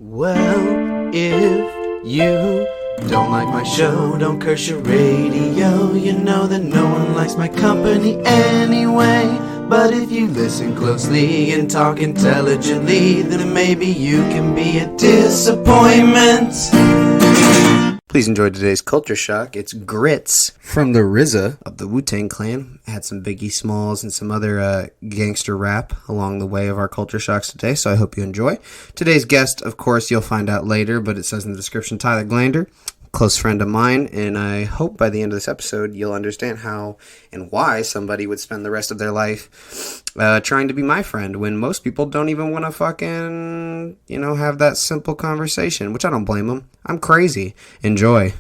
Well, if you don't like my show, don't curse your radio. You know that no one likes my company anyway. But if you listen closely and talk intelligently, then maybe you can be a disappointment. Please enjoy today's Culture Shock. It's Grits from the RZA of the Wu-Tang Clan. Had some Biggie Smalls and some other gangster rap along the way of our Culture Shocks today, so I hope you enjoy. Today's guest, of course, you'll find out later, but it says in the description, Tyler Glander, close friend of mine, and I hope by the end of this episode you'll understand how and why somebody would spend the rest of their life trying to be my friend when most people don't even want to fucking, have that simple conversation, which I don't blame them. I'm crazy. Enjoy.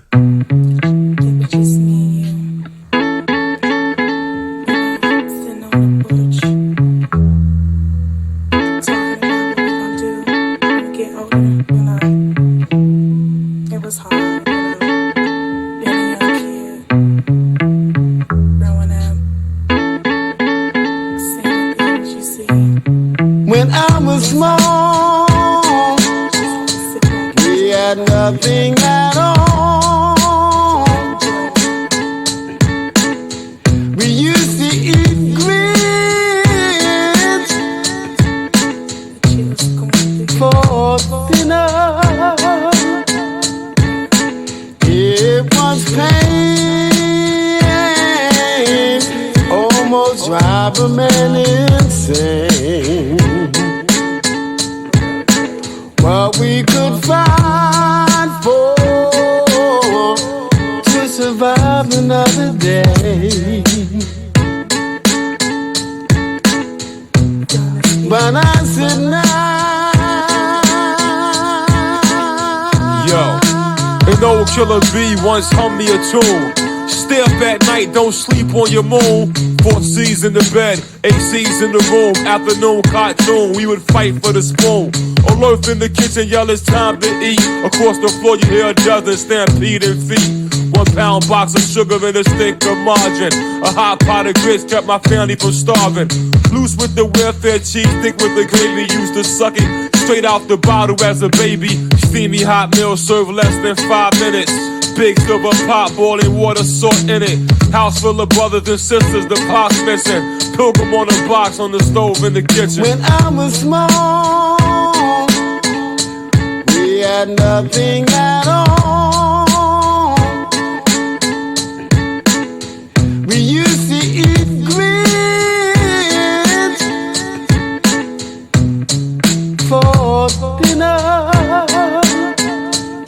Nothing at all. We used to eat grits for dinner. It was pain, almost drive a man insane. What we could find for to survive another day. But I said now, yo, an old killer bee once hummed me a tune. Stay up at night, don't sleep on your moon. 4 C's in the bed, 8 C's in the room. Afternoon cartoon, we would fight for the spoon. Alert in the kitchen, yell it's time to eat. Across the floor you hear a dozen stampeding feet. 1 pound box of sugar and a stick of margarine. A hot pot of grits kept my family from starving. Loose with the welfare cheese, thick with the gravy. Used to suck it straight out the bottle as a baby. Steamy hot meal served less than 5 minutes. Big silver pot, boiling water, salt in it. House full of brothers and sisters, the pot's missing. Pilgrim on a box on the stove in the kitchen. When I was small, we had nothing at all. We used to eat grits for dinner.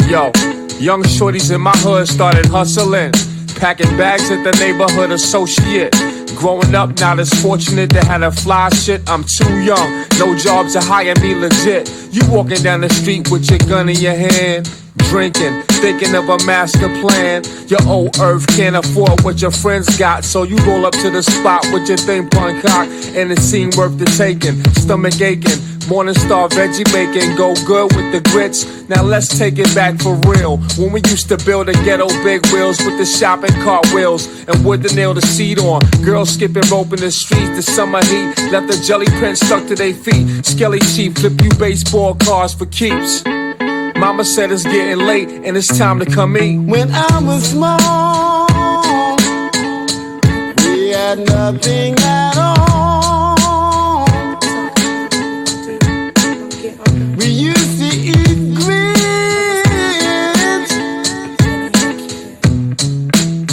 Yo, young shorties in my hood started hustling, packing bags at the neighborhood associate. Growing up, not as fortunate to have a fly shit. I'm too young, no jobs to hire me legit. You walking down the street with your gun in your hand, drinking, thinking of a master plan. Your old earth can't afford what your friends got, so you roll up to the spot with your thing pun cock, and it seemed worth the taking. Stomach aching, Morning Star veggie bacon, go good with the grits. Now let's take it back for real. When we used to build a ghetto big wheels with the shopping cart wheels and wood to nail the seat on. Girls skipping rope in the streets, the summer heat left the jelly print stuck to their feet. Skelly cheap, flip you baseball cards for keeps. Mama said it's getting late and it's time to come eat. When I was small, we had nothing at all. We used to eat grits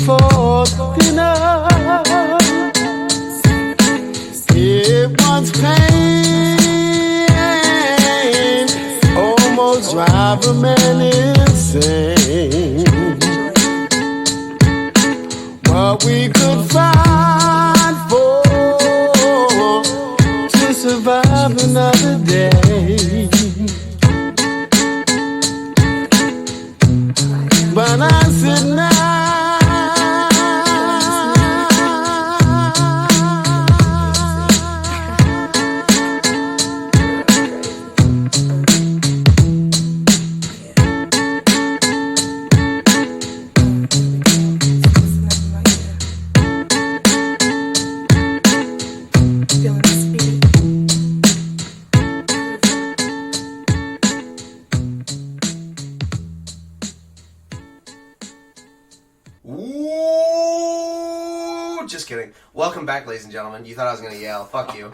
for dinner. It was pain, almost drive a man insane. What we could find for to survive another day. But I said now, Just kidding. Welcome back, ladies and gentlemen. You thought I was going to yell. Fuck you.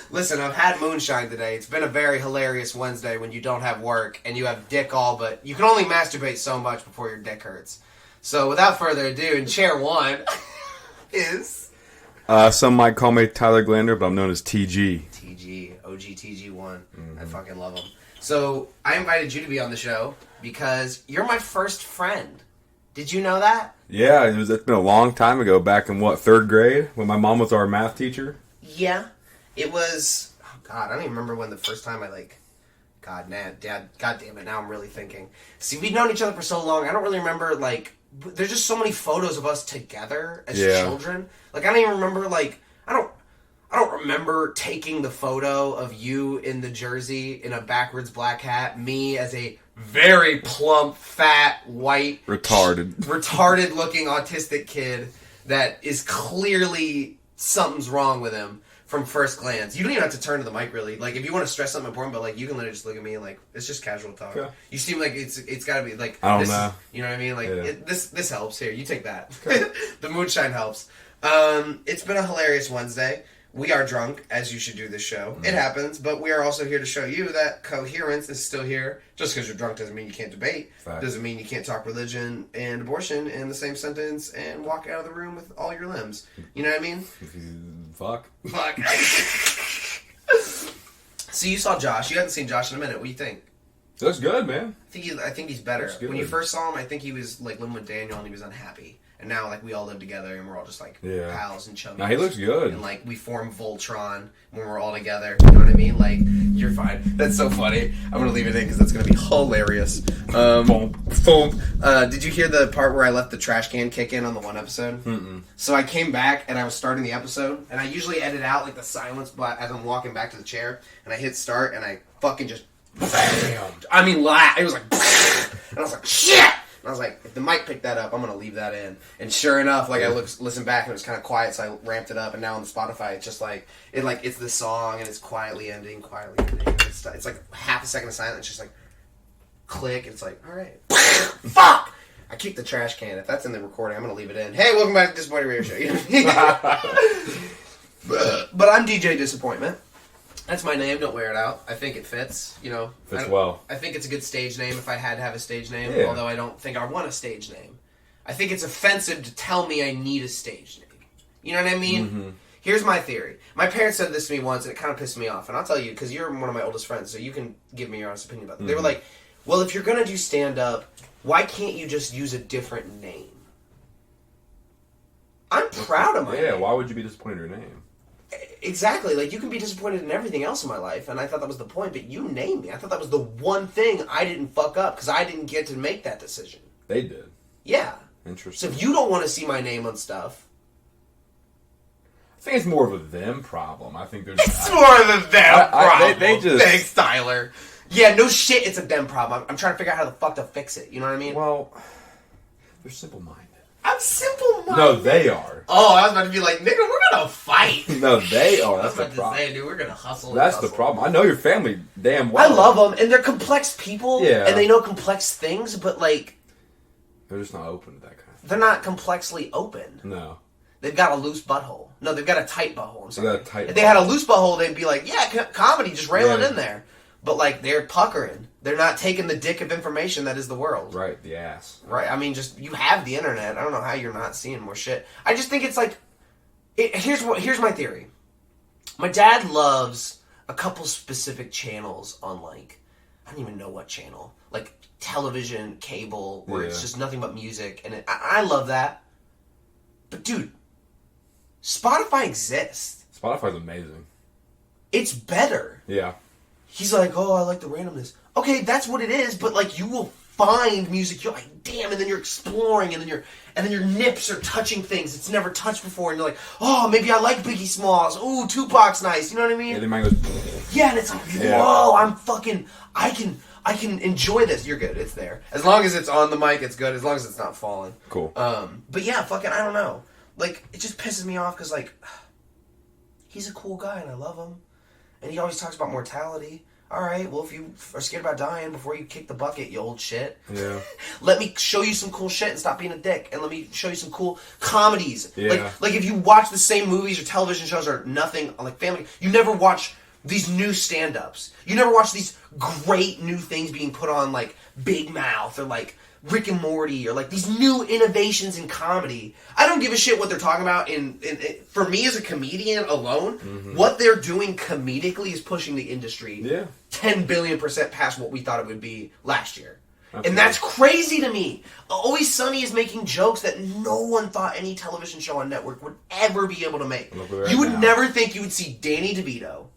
Listen, I've had moonshine today. It's been a very hilarious Wednesday when you don't have work and you have dick all, but you can only masturbate so much before your dick hurts. So without further ado, in chair one is... some might call me Tyler Glander, but I'm known as TG. TG. OG TG1. Mm-hmm. I fucking love him. So I invited you to be on the show because you're my first friend. Did you know that? Yeah, it's been a long time ago, back in, third grade, when my mom was our math teacher? Yeah. It was, oh God, I don't even remember when the first time God damn it, now I'm really thinking. See, we've known each other for so long, I don't really remember, there's just so many photos of us together as children. I don't even remember, I don't remember taking the photo of you in the jersey in a backwards black hat, me as a very plump, fat, white, retarded looking autistic kid that is clearly something's wrong with him. From first glance. You don't even have to turn to the mic, really. If you want to stress something important, but, you can literally just look at me and, it's just casual talk. Okay. You seem like it's got to be, I don't know. You know what I mean? Yeah. This helps. Here, you take that. Okay. The moonshine helps. It's been a hilarious Wednesday. We are drunk, as you should do this show. It happens, but we are also here to show you that coherence is still here. Just because you're drunk doesn't mean you can't debate. Fact. Doesn't mean you can't talk religion and abortion in the same sentence and walk out of the room with all your limbs. You know what I mean? Fuck. So you saw Josh. You haven't seen Josh in a minute. What do you think? Looks good, man. I think he's better. When you first saw him, I think he was living with Daniel and he was unhappy. And now we all live together and we're all just pals and chummies. No, he looks good. And we form Voltron when we're all together. You know what I mean? You're fine. That's so funny. I'm gonna leave it in because that's gonna be hilarious. Boom. Did you hear the part where I left the trash can kick in on the one episode? Mm-mm. So I came back and I was starting the episode and I usually edit out the silence, but as I'm walking back to the chair and I hit start and I fucking just bammed. I mean, it was and I was like, shit. And I was like, if the mic picked that up, I'm going to leave that in. And sure enough, I listened back and it was kind of quiet, so I ramped it up. And now on the Spotify, it's just it's the song and it's quietly ending. It's half a second of silence, just click. It's all right. Fuck! I kicked the trash can. If that's in the recording, I'm going to leave it in. Hey, welcome back to Dissappointing Radio Show. You know what I mean? But I'm DJ Dissappointment. That's my name. Don't wear it out. I think it fits. Fits well. I think it's a good stage name if I had to have a stage name, yeah. Although I don't think I want a stage name. I think it's offensive to tell me I need a stage name. You know what I mean? Mm-hmm. Here's my theory. My parents said this to me once, and it kind of pissed me off. And I'll tell you, because you're one of my oldest friends, so you can give me your honest opinion about it. Mm-hmm. They were like, well, if you're going to do stand-up, why can't you just use a different name? I'm proud of my name. Yeah, why would you be disappointed in your name? Exactly. You can be disappointed in everything else in my life, and I thought that was the point, but you named me. I thought that was the one thing I didn't fuck up, because I didn't get to make that decision. They did. Yeah. Interesting. So if you don't want to see my name on stuff... I think it's more of a them problem. I think there's... It's more of a them problem. They just... Thanks, Tyler. Yeah, no shit, it's a them problem. I'm trying to figure out how the fuck to fix it. You know what I mean? Well, they're simple-minded. I'm simple-minded. No, they are. Oh, I was about to be like, nigga, we're gonna fight. No, they are. That's the problem. I was about to say, dude, we're gonna hustle. That's the problem. I know your family damn well. I love them, and they're complex people, yeah. And they know complex things, but they're just not open to that kind of thing. They're not complexly open. No. They've got a loose butthole. No, they've got a tight butthole. I'm sorry. If they had a loose butthole, they'd be like, yeah, comedy, just rail it in there. But they're puckering. They're not taking the dick of information that is the world. Right, the ass. Right, I mean, you have the internet. I don't know how you're not seeing more shit. I just think it's here's my theory. My dad loves a couple specific channels on I don't even know what channel. Television, cable, where it's just nothing but music. And I love that. But dude, Spotify exists. Spotify's amazing. It's better. Yeah. He's like, oh, I like the randomness. Okay, that's what it is, but you will find music, you're like, damn, and then you're exploring, and then your nips are touching things it's never touched before, and you're like, oh, maybe I like Biggie Smalls. Ooh, Tupac's nice. You know what I mean? Yeah, then mine goes. Yeah, and it's like, whoa, I can enjoy this. You're good. It's there. As long as it's on the mic, it's good. As long as it's not falling. Cool. But yeah, I don't know. It just pisses me off because he's a cool guy and I love him. And he always talks about mortality. all right, well, if you are scared about dying before you kick the bucket, you old shit. Yeah. Let me show you some cool shit and stop being a dick. And let me show you some cool comedies. Yeah. Like if you watch the same movies or television shows or nothing, like Family, you never watch these new stand-ups. You never watch these great new things being put on, like Big Mouth or like Rick and Morty or like these new innovations in comedy. I don't give a shit what they're talking about. For me as a comedian alone, what they're doing comedically is pushing the industry 10 billion% past what we thought it would be last year. And that's crazy to me. Always Sunny is making jokes that no one thought any television show on network would ever be able to make. You would never think you would see Danny DeVito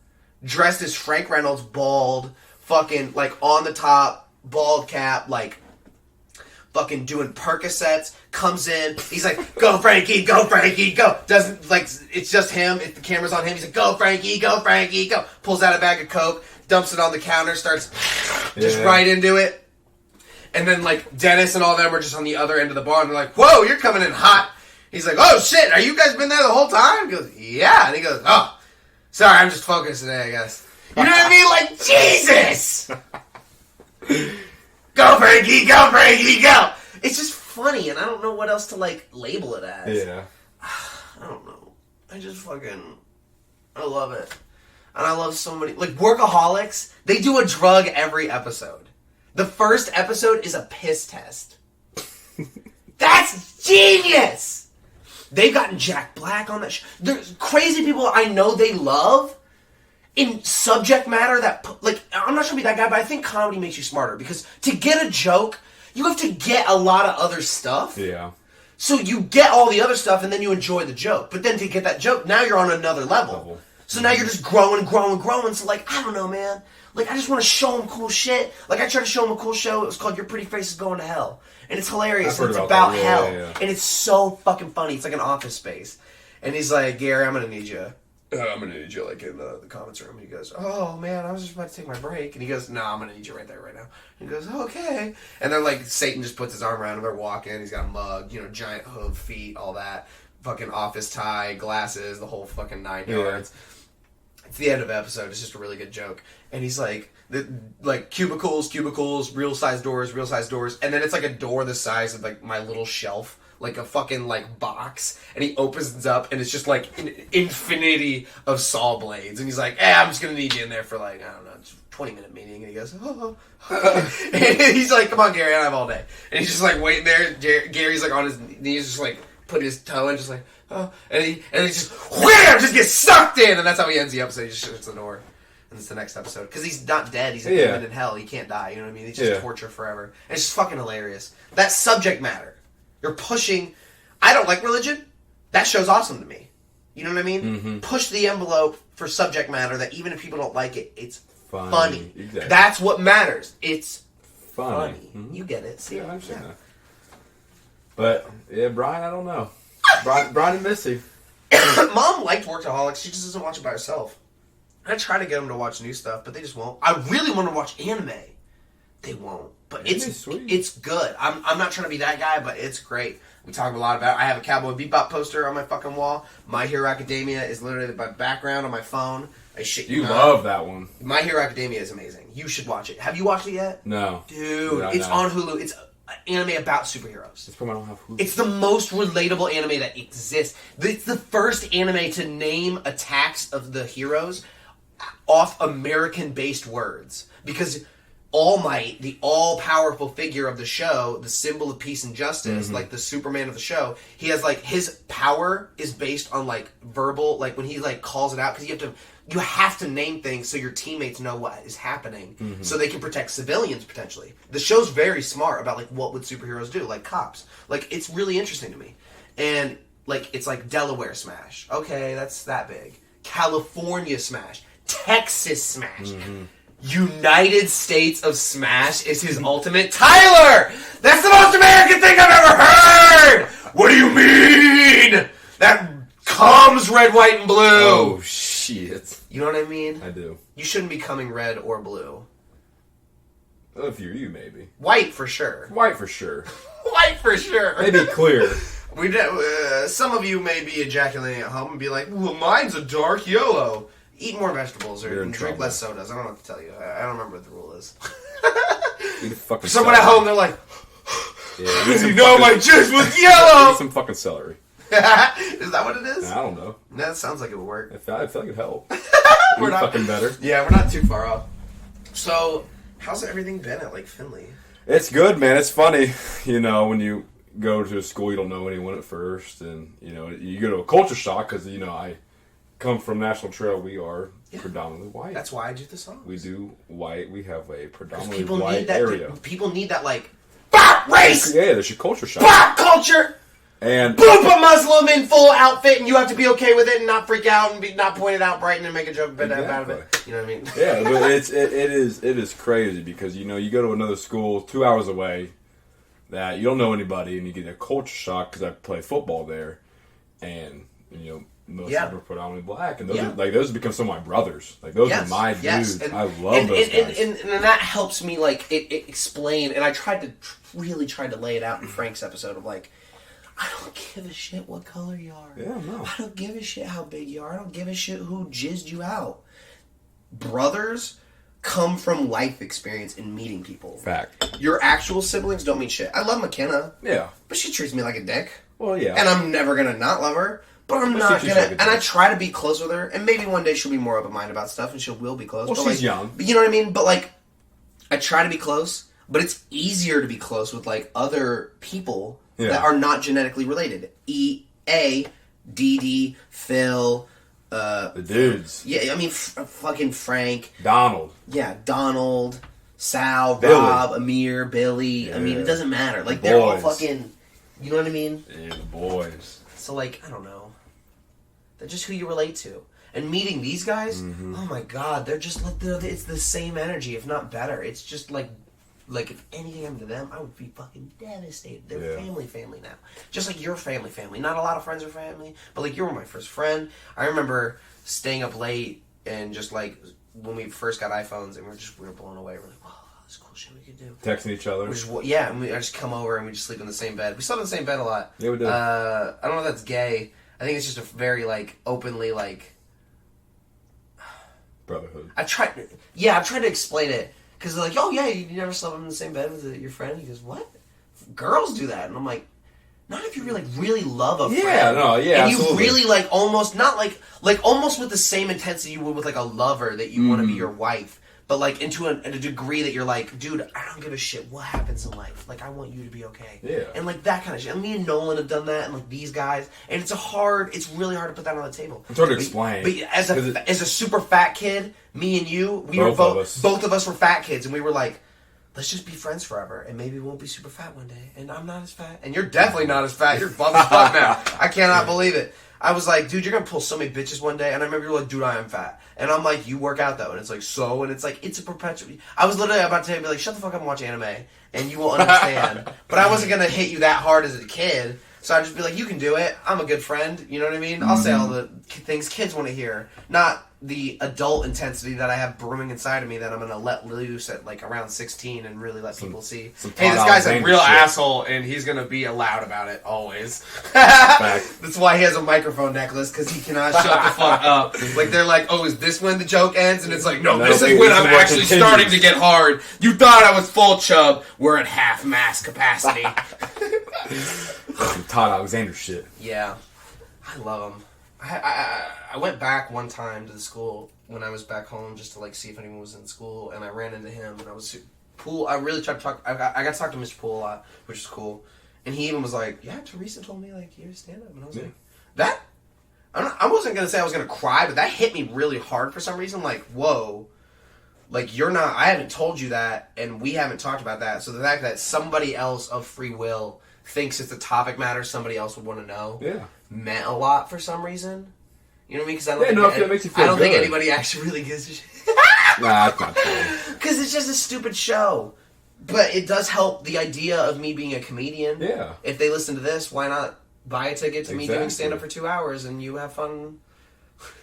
dressed as Frank Reynolds, bald, fucking like on the top, bald cap, like fucking doing Percocets, comes in, he's like, go Frankie, go! Doesn't, like, it's just him, if the camera's on him, he's like, go Frankie, go! Pulls out a bag of Coke, dumps it on the counter, starts just right into it. And then, like, Dennis and all them are just on the other end of the bar, and they're like, whoa, you're coming in hot. He's like, oh shit, are you guys been there the whole time? He goes, yeah. And he goes, oh, sorry, I'm just focused today, I guess. You know what I mean? Like, Jesus! Go Frankie, go! It's just funny, and I don't know what else to, like, label it as. Yeah. I don't know. I love it. And I love so many, like, Workaholics, they do a drug every episode. The first episode is a piss test. That's genius! They've gotten Jack Black on that show. There's crazy people I know they love in subject matter that, like, I'm not trying to be that guy, but I think comedy makes you smarter. Because to get a joke, you have to get a lot of other stuff. Yeah. So you get all the other stuff, and then you enjoy the joke. But then to get that joke, now you're on another level. So now you're just growing. So, like, I don't know, man. Like, I just want to show them cool shit. Like, I tried to show them a cool show. It was called Your Pretty Face is Going to Hell. And it's hilarious. And it's about hell. And it's so fucking funny. It's like an Office Space. And he's like, Gary, I'm going to need you. I'm going to need you, like, in the comments room. And he goes, oh, man, I was just about to take my break. And he goes, no, I'm going to need you right there, right now. And he goes, okay. And they're like, Satan just puts his arm around him. They're walking. He's got a mug, giant hoof, feet, all that. Fucking office tie, glasses, the whole fucking 9 yards. It's the end of the episode. It's just a really good joke. And he's like, cubicles, real size doors. And then it's like a door the size of, like, my little shelf. Like a fucking, like, box. And he opens it up, and it's just, like, an infinity of saw blades. And he's like, I'm just gonna need you in there for, like, I don't know, 20-minute meeting. And he goes, oh. And he's like, come on, Gary, I don't have all day. And he's just, like, waiting there. Gary's, like, on his knees, just, like, putting his toe in, just like, oh. And he just, wham, just gets sucked in. And that's how he ends the episode. He just shuts the door. And it's the next episode. Because he's not dead. He's a demon in hell. He can't die. You know what I mean? He's just torture forever. And it's just fucking hilarious. That subject matter. You're pushing. I don't like religion. That show's awesome to me. You know what I mean? Mm-hmm. Push the envelope for subject matter that even if people don't like it, it's funny. Exactly. That's what matters. It's funny. Mm-hmm. You get it. See? Yeah, I understand that. But, yeah, Brian, I don't know. Brian and Missy. Mom liked Workaholics. She just doesn't watch it by herself. I try to get them to watch new stuff, but they just won't. I really want to watch anime. They won't. But it's good. I'm not trying to be that guy, but it's great. We talk a lot about it. I have a Cowboy Bebop poster on my fucking wall. My Hero Academia is literally my background on my phone. I shit you not. Love that one. My Hero Academia is amazing. You should watch it. Have you watched it yet? No. Dude, it's on Hulu. It's an anime about superheroes. It's probably I don't have Hulu. It's the most relatable anime that exists. It's the first anime to name attacks of the heroes off American-based words. Because All Might, the all-powerful figure of the show, the symbol of peace and justice, like the Superman of the show, he has, like, his power is based on, like, verbal, like, when he, like, calls it out, because you have to name things so your teammates know what is happening, so they can protect civilians, potentially. The show's very smart about, like, what would superheroes do, like cops. Like, it's really interesting to me. And, like, it's like Delaware Smash. Okay, that's that big. California Smash. Texas Smash. United States of Smash is his ultimate. Tyler! That's the most American thing I've ever heard! What do you mean? That comes red, white, and blue. Oh, shit. You know what I mean? I do. You shouldn't be coming red or blue. Well, if you're you, maybe. White for sure. White for sure. White for sure. Maybe clear. Some of you may be ejaculating at home and be like, well, mine's a dark yellow. Eat more vegetables You're or in drink trouble. less sodas. I don't know what to tell you. I don't remember what the rule is. Eat a fucking Someone at celery. home, they're like, Yeah, eat some you know my juice was yellow! Eat some fucking celery. Is that what it is? I don't know. That sounds like it would work. I feel like it'd help. We're Eat not fucking better. Yeah, we're not too far off. So, how's everything been at like Finley? It's good, man. It's funny, you know, when you go to a school you don't know anyone at first, and you know you go to a culture shock because you know I come from National Trail. We are predominantly white. That's why I do the songs. We do white. We have a predominantly People white need that. area. People need that like bop race, Yeah, there's your culture shock. bop culture. And Boop a Muslim in full outfit, and you have to be okay with it and not freak out and be not point it out, brighten and make a joke about it. You know what I mean? yeah, but it is crazy because you know you go to another school 2 hours away that you don't know anybody and you get a culture shock because I play football there, and you know most of them are predominantly black, and those are, like those become some of my brothers. Like those are my dudes. And, I love those guys. And that helps me like it explain. And I really tried to lay it out in Frank's episode of like, I don't give a shit what color you are. Yeah, no. I don't give a shit how big you are. I don't give a shit who jizzed you out. Brothers come from life experience and meeting people. Fact. Your actual siblings don't mean shit. I love McKenna. Yeah. But she treats me like a dick. Well, yeah. And I'm never gonna not love her. But I'm not gonna... And I try to be close with her. And maybe one day she'll be more open-minded about stuff and she will be close. Well, but she's like, young. But you know what I mean? But like, I try to be close. But it's easier to be close with like other people that are not genetically related. E.A., D.D., Phil... the dudes. Yeah, I mean, fucking Frank. Donald. Yeah, Donald, Sal, Billy. Rob, Amir, Billy. Yeah. I mean, it doesn't matter. Like, they're all fucking... You know what I mean? Yeah, the boys. So, like, I don't know. They're just who you relate to. And meeting these guys, oh my god, they're just like... It's the same energy, if not better. It's just like if anything happened to them, I would be fucking devastated. They're family now. Just like your family. Not a lot of friends are family, but like you were my first friend. I remember staying up late and just like when we first got iPhones and we were blown away. We're like, wow, this cool shit we could do. Texting each other. And I just come over and we just sleep in the same bed. We slept in the same bed a lot. Yeah, we did. I don't know if that's gay. I think it's just a very like openly like brotherhood. I've tried to explain it. Because they're like, oh yeah, you never slept in the same bed with your friend? He goes, what? Girls do that. And I'm like, not if you really love a friend. Yeah, no, yeah, and absolutely. you really like almost, not like almost with the same intensity you would with like a lover that you want to be your wife. But like into a degree that you're like, dude, I don't give a shit what happens in life. Like I want you to be okay. Yeah. And like that kind of shit. And me and Nolan have done that, and like these guys. And it's really hard to put that on the table. It's hard to explain. But as a super fat kid, me and you, both of us were fat kids, and we were like, let's just be friends forever, and maybe we won't be super fat one day. And I'm not as fat, and you're definitely not as fat. You're buff as fuck now. I cannot believe it. I was like, dude, you're gonna pull so many bitches one day. And I remember you were like, dude, I am fat. And I'm like, you work out though. And it's like, so? And it's like, it's a perpetual. I was literally about to be like, shut the fuck up and watch anime, and you will understand. But I wasn't gonna hit you that hard as a kid. So I'd just be like, you can do it. I'm a good friend. You know what I mean? I'll say all the things kids want to hear. Not the adult intensity that I have brewing inside of me that I'm going to let loose at like around 16 and really let people see. Hey, this guy's a real asshole and he's going to be loud about it always. That's why he has a microphone necklace, because he cannot shut the fuck up. Like they're like, oh, is this when the joke ends? And it's like, no, this is when I'm actually starting to get hard. You thought I was full chub. We're at half mass capacity. Some Todd Alexander shit. Yeah. I love him. I went back one time to the school when I was back home just to like see if anyone was in school, and I ran into him, and I was Poole. I really tried to talk. I got to talk to Mr. Poole a lot, which is cool. And he even was like, "Yeah, Teresa told me like you're stand up," and I was like, "That." I wasn't gonna say I was gonna cry, but that hit me really hard for some reason. Like, whoa, like you're not. I haven't told you that, and we haven't talked about that. So the fact that somebody else of free will thinks it's a topic matter somebody else would want to know. Yeah. Meant a lot for some reason. You know what I mean? Because I don't think anybody actually really gives a shit. Nah, that's not true. Because it's just a stupid show. But it does help the idea of me being a comedian. Yeah. If they listen to this, why not buy a ticket to me doing stand-up for 2 hours and you have fun?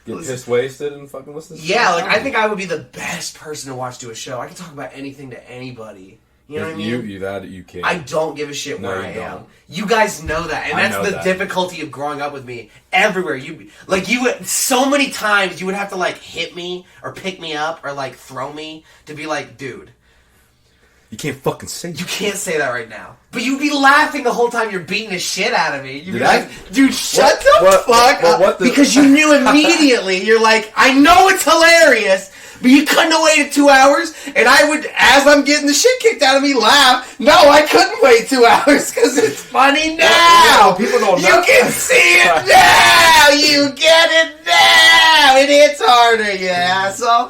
Get pissed wasted and fucking listen to Yeah, like I think I would be the best person to watch do a show. I can talk about anything to anybody. You know what I mean? You can't. I don't give a shit where I am. don't. You guys know that, and that's the difficulty of growing up with me. Everywhere so many times you would have to like hit me or pick me up or like throw me to be like, dude. You can't fucking say that. You can't say that right now. But you'd be laughing the whole time you're beating the shit out of me. You'd be like, dude, shut the fuck up. Because you knew immediately. You're like, I know it's hilarious, but you couldn't have waited 2 hours. And I would, as I'm getting the shit kicked out of me, laugh. No, I couldn't wait 2 hours because it's funny now. People don't know. You can see it now. You get it now. It hits harder, you asshole.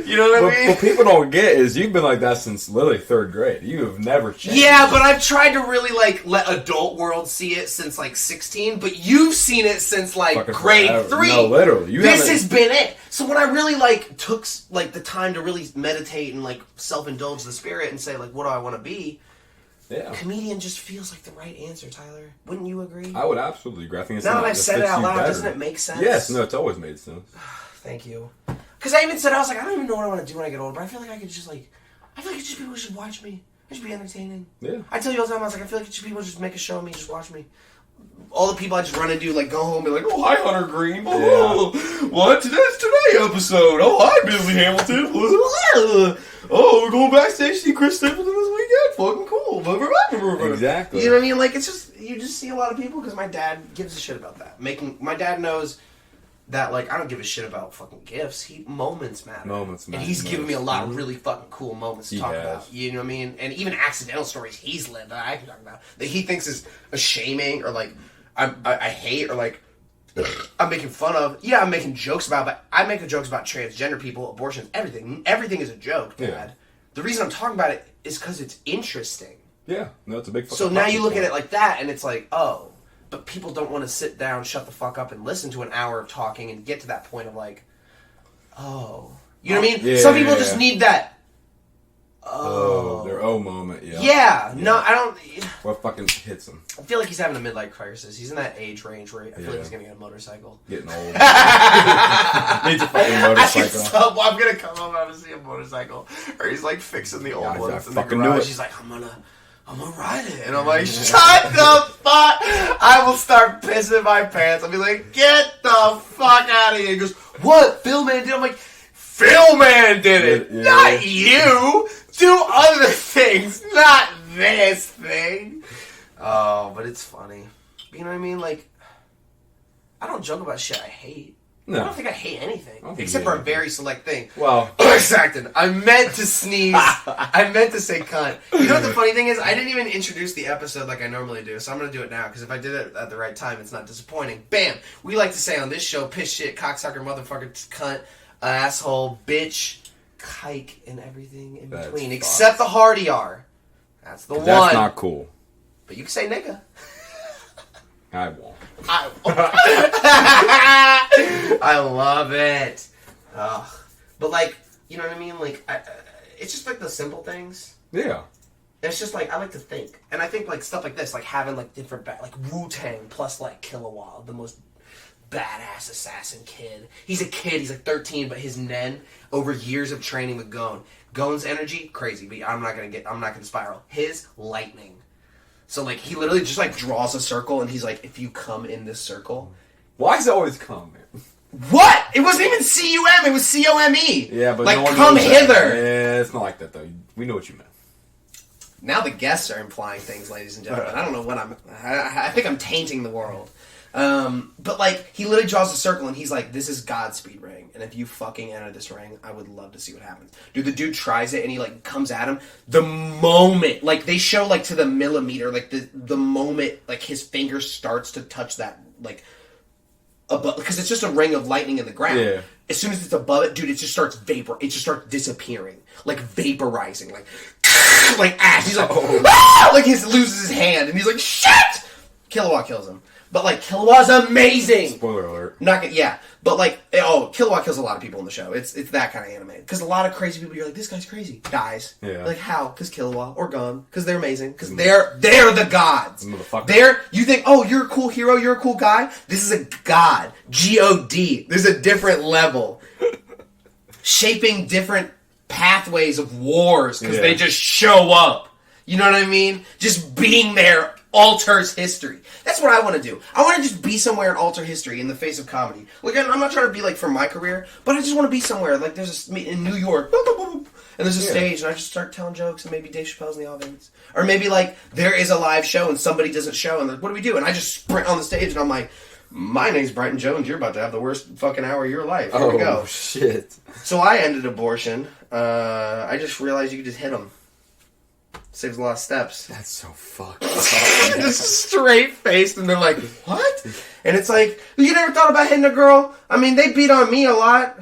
You know what I mean? What people don't get is you've been like that since literally 3rd grade. You have never changed. Yeah, but I've tried to really like let adult world see it since like 16. But you've seen it since like Fucking grade forever. 3. No, literally. This has been it. So when I really like took like the time to really meditate and like self-indulge the spirit and say like, what do I want to be? Yeah. Comedian just feels like the right answer, Tyler. Wouldn't you agree? I would absolutely agree. I think it's now that I've said it out loud, doesn't it make sense? Yes, no, it's always made sense. Thank you. Because I even said, I was like, I don't even know what I want to do when I get older, but I feel like I could just like, I feel like just people should watch me. It should be entertaining. Yeah. I tell you all the time, I was like, I feel like people just make a show of me, just watch me. All the people I just run into, like, go home and be like, oh, hi, Hunter Green. Oh, what? Today episode. Oh, hi, Billy Hamilton. Oh, we're going backstage to see Chris Stapleton this weekend. Fucking cool. Exactly. You know what I mean? Like, it's just, you just see a lot of people because my dad gives a shit about that. My dad knows that, like, I don't give a shit about fucking gifts. Moments matter. Moments matter. And he's given me a lot of really fucking cool moments to talk has. about. You know what I mean? And even accidental stories he's lived that I can talk about that he thinks is shaming or, like, I hate or, like, I'm making fun of. Yeah, I'm making jokes about, but I make jokes about transgender people, abortions, everything. Everything is a joke, Dad. Yeah. The reason I'm talking about it is because it's interesting. Yeah, no, it's a big fucking So now you look at it like that, and it's like, oh, but people don't want to sit down, shut the fuck up, and listen to an hour of talking and get to that point of like, oh. You know what I mean? Yeah, Some people just need that, their moment, yeah. Yeah, no, I don't. What fucking hits him? I feel like he's having a midlife crisis. He's in that age range where I feel like he's going to get a motorcycle. Getting old. Needs a fucking motorcycle. I'm going to come home and I'm going to see a motorcycle. Or he's like fixing the old ones in the garage. He's like, I'm gonna ride it. And I'm like, shut the fuck. I will start pissing my pants. I'll be like, get the fuck out of here. He goes, what? Phil Man did it? I'm like, Phil Man did it. Yeah. Not you. Do other things, not this thing. Oh, but it's funny. You know what I mean? Like, I don't joke about shit I hate. No. I don't think I hate anything. Except for a very select thing. Well. Exacted. I meant to sneeze. I meant to say cunt. You know what the funny thing is? I didn't even introduce the episode like I normally do, so I'm going to do it now, because if I did it at the right time, it's not disappointing. Bam! We like to say on this show, piss, shit, cocksucker, motherfucker, cunt, asshole, bitch, kike, and everything in between. Except the hard ER. That's the one. That's not cool. But you can say nigga. I won't. I love it. Ugh. But, like, you know what I mean? Like, it's just, like, the simple things. Yeah. It's just, like, I like to think. And I think, like, stuff like this, like, having, like, different, like, Wu-Tang plus, like, Kilowog, the most badass assassin kid. He's a kid. He's, like, 13, but his nen, over years of training with Gon. Gon's energy, crazy, but I'm not gonna spiral. His, lightning. So, like, he literally just, like, draws a circle, and he's like, if you come in this circle... Why does it always come, man? What? It wasn't even C-U-M, it was C-O-M-E. Yeah, but like, no one come hither. Yeah, it's not like that, though. We know what you meant. Now the guests are implying things, ladies and gentlemen. I don't know what I think I'm tainting the world. But, like, he literally draws a circle, and he's like, this is Godspeed ring, and if you fucking enter this ring, I would love to see what happens. Dude, the dude tries it, and he, like, comes at him. The moment, like, they show, like, to the millimeter, like, the moment, like, his finger starts to touch that, like, above, because it's just a ring of lightning in the ground. Yeah. As soon as it's above it, dude, it just starts it just starts disappearing. Like, vaporizing, like ash. He's like, ah! Like, he loses his hand, and he's like, shit! Kilowog kills him. But, like, Kilowog's amazing! Spoiler alert. But, like, Kilowog kills a lot of people in the show. It's that kind of anime. Because a lot of crazy people, you're like, this guy's crazy. Dies. Yeah. Like, how? Because Kilowog. Or Gon. Because they're amazing. Because they're the gods. Motherfucker. You think, oh, you're a cool hero, you're a cool guy? This is a god. G-O-D. There's a different level. Shaping different pathways of wars. Because they just show up. You know what I mean? Just being there alters history. That's what I want to do. I want to just be somewhere and alter history in the face of comedy. Like, I'm not trying to be like for my career, but I just want to be somewhere. Like, there's in New York, and there's a stage, and I just start telling jokes, and maybe Dave Chappelle's in the audience. Or maybe, like, there is a live show, and somebody doesn't show, and like, what do we do? And I just sprint on the stage, and I'm like, my name's Brighton Jones, you're about to have the worst fucking hour of your life. Here we go. Oh, shit. So I ended abortion. I just realized you could just hit them. Saves a lot of steps. That's so fucked up. Just straight faced, and they're like, what? And it's like, you never thought about hitting a girl? I mean, they beat on me a lot.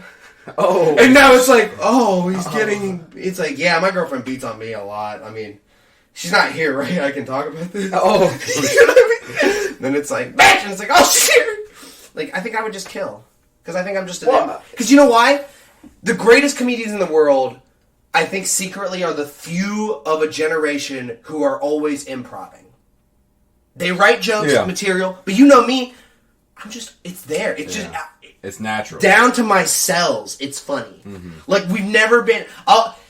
Oh. And now it's like, oh, he's getting... It's like, yeah, my girlfriend beats on me a lot. I mean, she's not here, right? I can talk about this. Oh. You know what I mean? Then it's like, bitch! And it's like, oh, shit! Like, I think I would just kill. Because I think I'm just an... Because you know why? The greatest comedians in the world, I think secretly, are the few of a generation who are always improving. They write jokes, material, but you know me, I'm just, it's there. It's just... It's natural. Down to my cells, it's funny. Mm-hmm. Like, we've never been...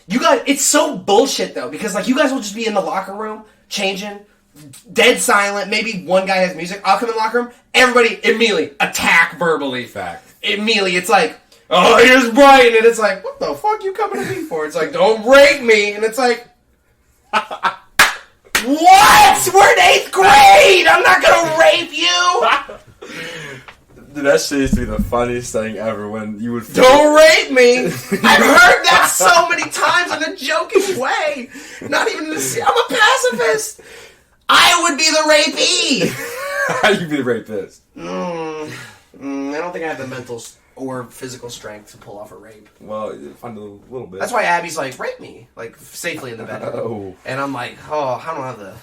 you guys, it's so bullshit, though, because, like, you guys will just be in the locker room, changing, dead silent, maybe one guy has music, I'll come in the locker room, everybody immediately attack verbally. Fact. Immediately, it's like, oh, here's Brian, and it's like, what the fuck you coming to me for? It's like, don't rape me, and it's like, what? We're in 8th grade! I'm not gonna rape you! Dude, that shit used to be the funniest thing ever when you would... Don't rape me! I've heard that so many times in a joking way. Not even in the... I'm a pacifist! I would be the rapee! You'd be the rapist. I don't think I have the mental or physical strength to pull off a rape. Well, find a little bit. That's why Abby's like, rape me. Like, safely in the bedroom. Oh. And I'm like, oh, I don't have the...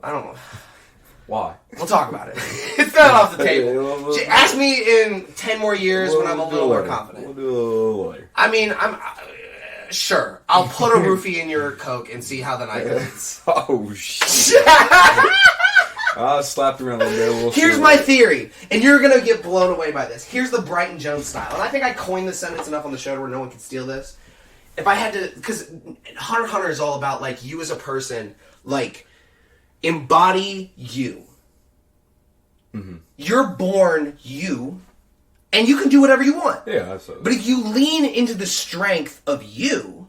I don't know. Why? We'll talk about it. It's not off the table. Ask me in 10 more years when I'm a little more confident. We'll do a little later. I mean, I'm... sure. I'll put a roofie in your Coke and see how the night goes. Oh, shit. I'll slap you around a little bit. Here's my theory, and you're going to get blown away by this. Here's the Brighton Jones style. And I think I coined this sentence enough on the show where no one can steal this. If I had to... Because Hunter x Hunter is all about, like, you as a person, like... Embody you. Mm-hmm. You're born you, and you can do whatever you want. Yeah, absolutely. But if you lean into the strength of you,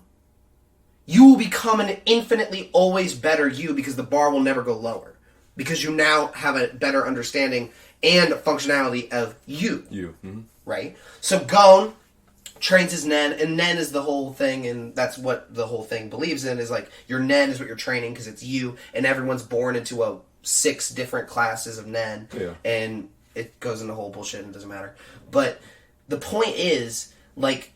you will become an infinitely always better you because the bar will never go lower. Because you now have a better understanding and functionality of you. You. Mm-hmm. Right? So Gon trains his Nen, and Nen is the whole thing, and that's what the whole thing believes in, is like, your Nen is what you're training, because it's you, and everyone's born into 6 different classes of Nen, and it goes into whole bullshit, and it doesn't matter. But the point is, like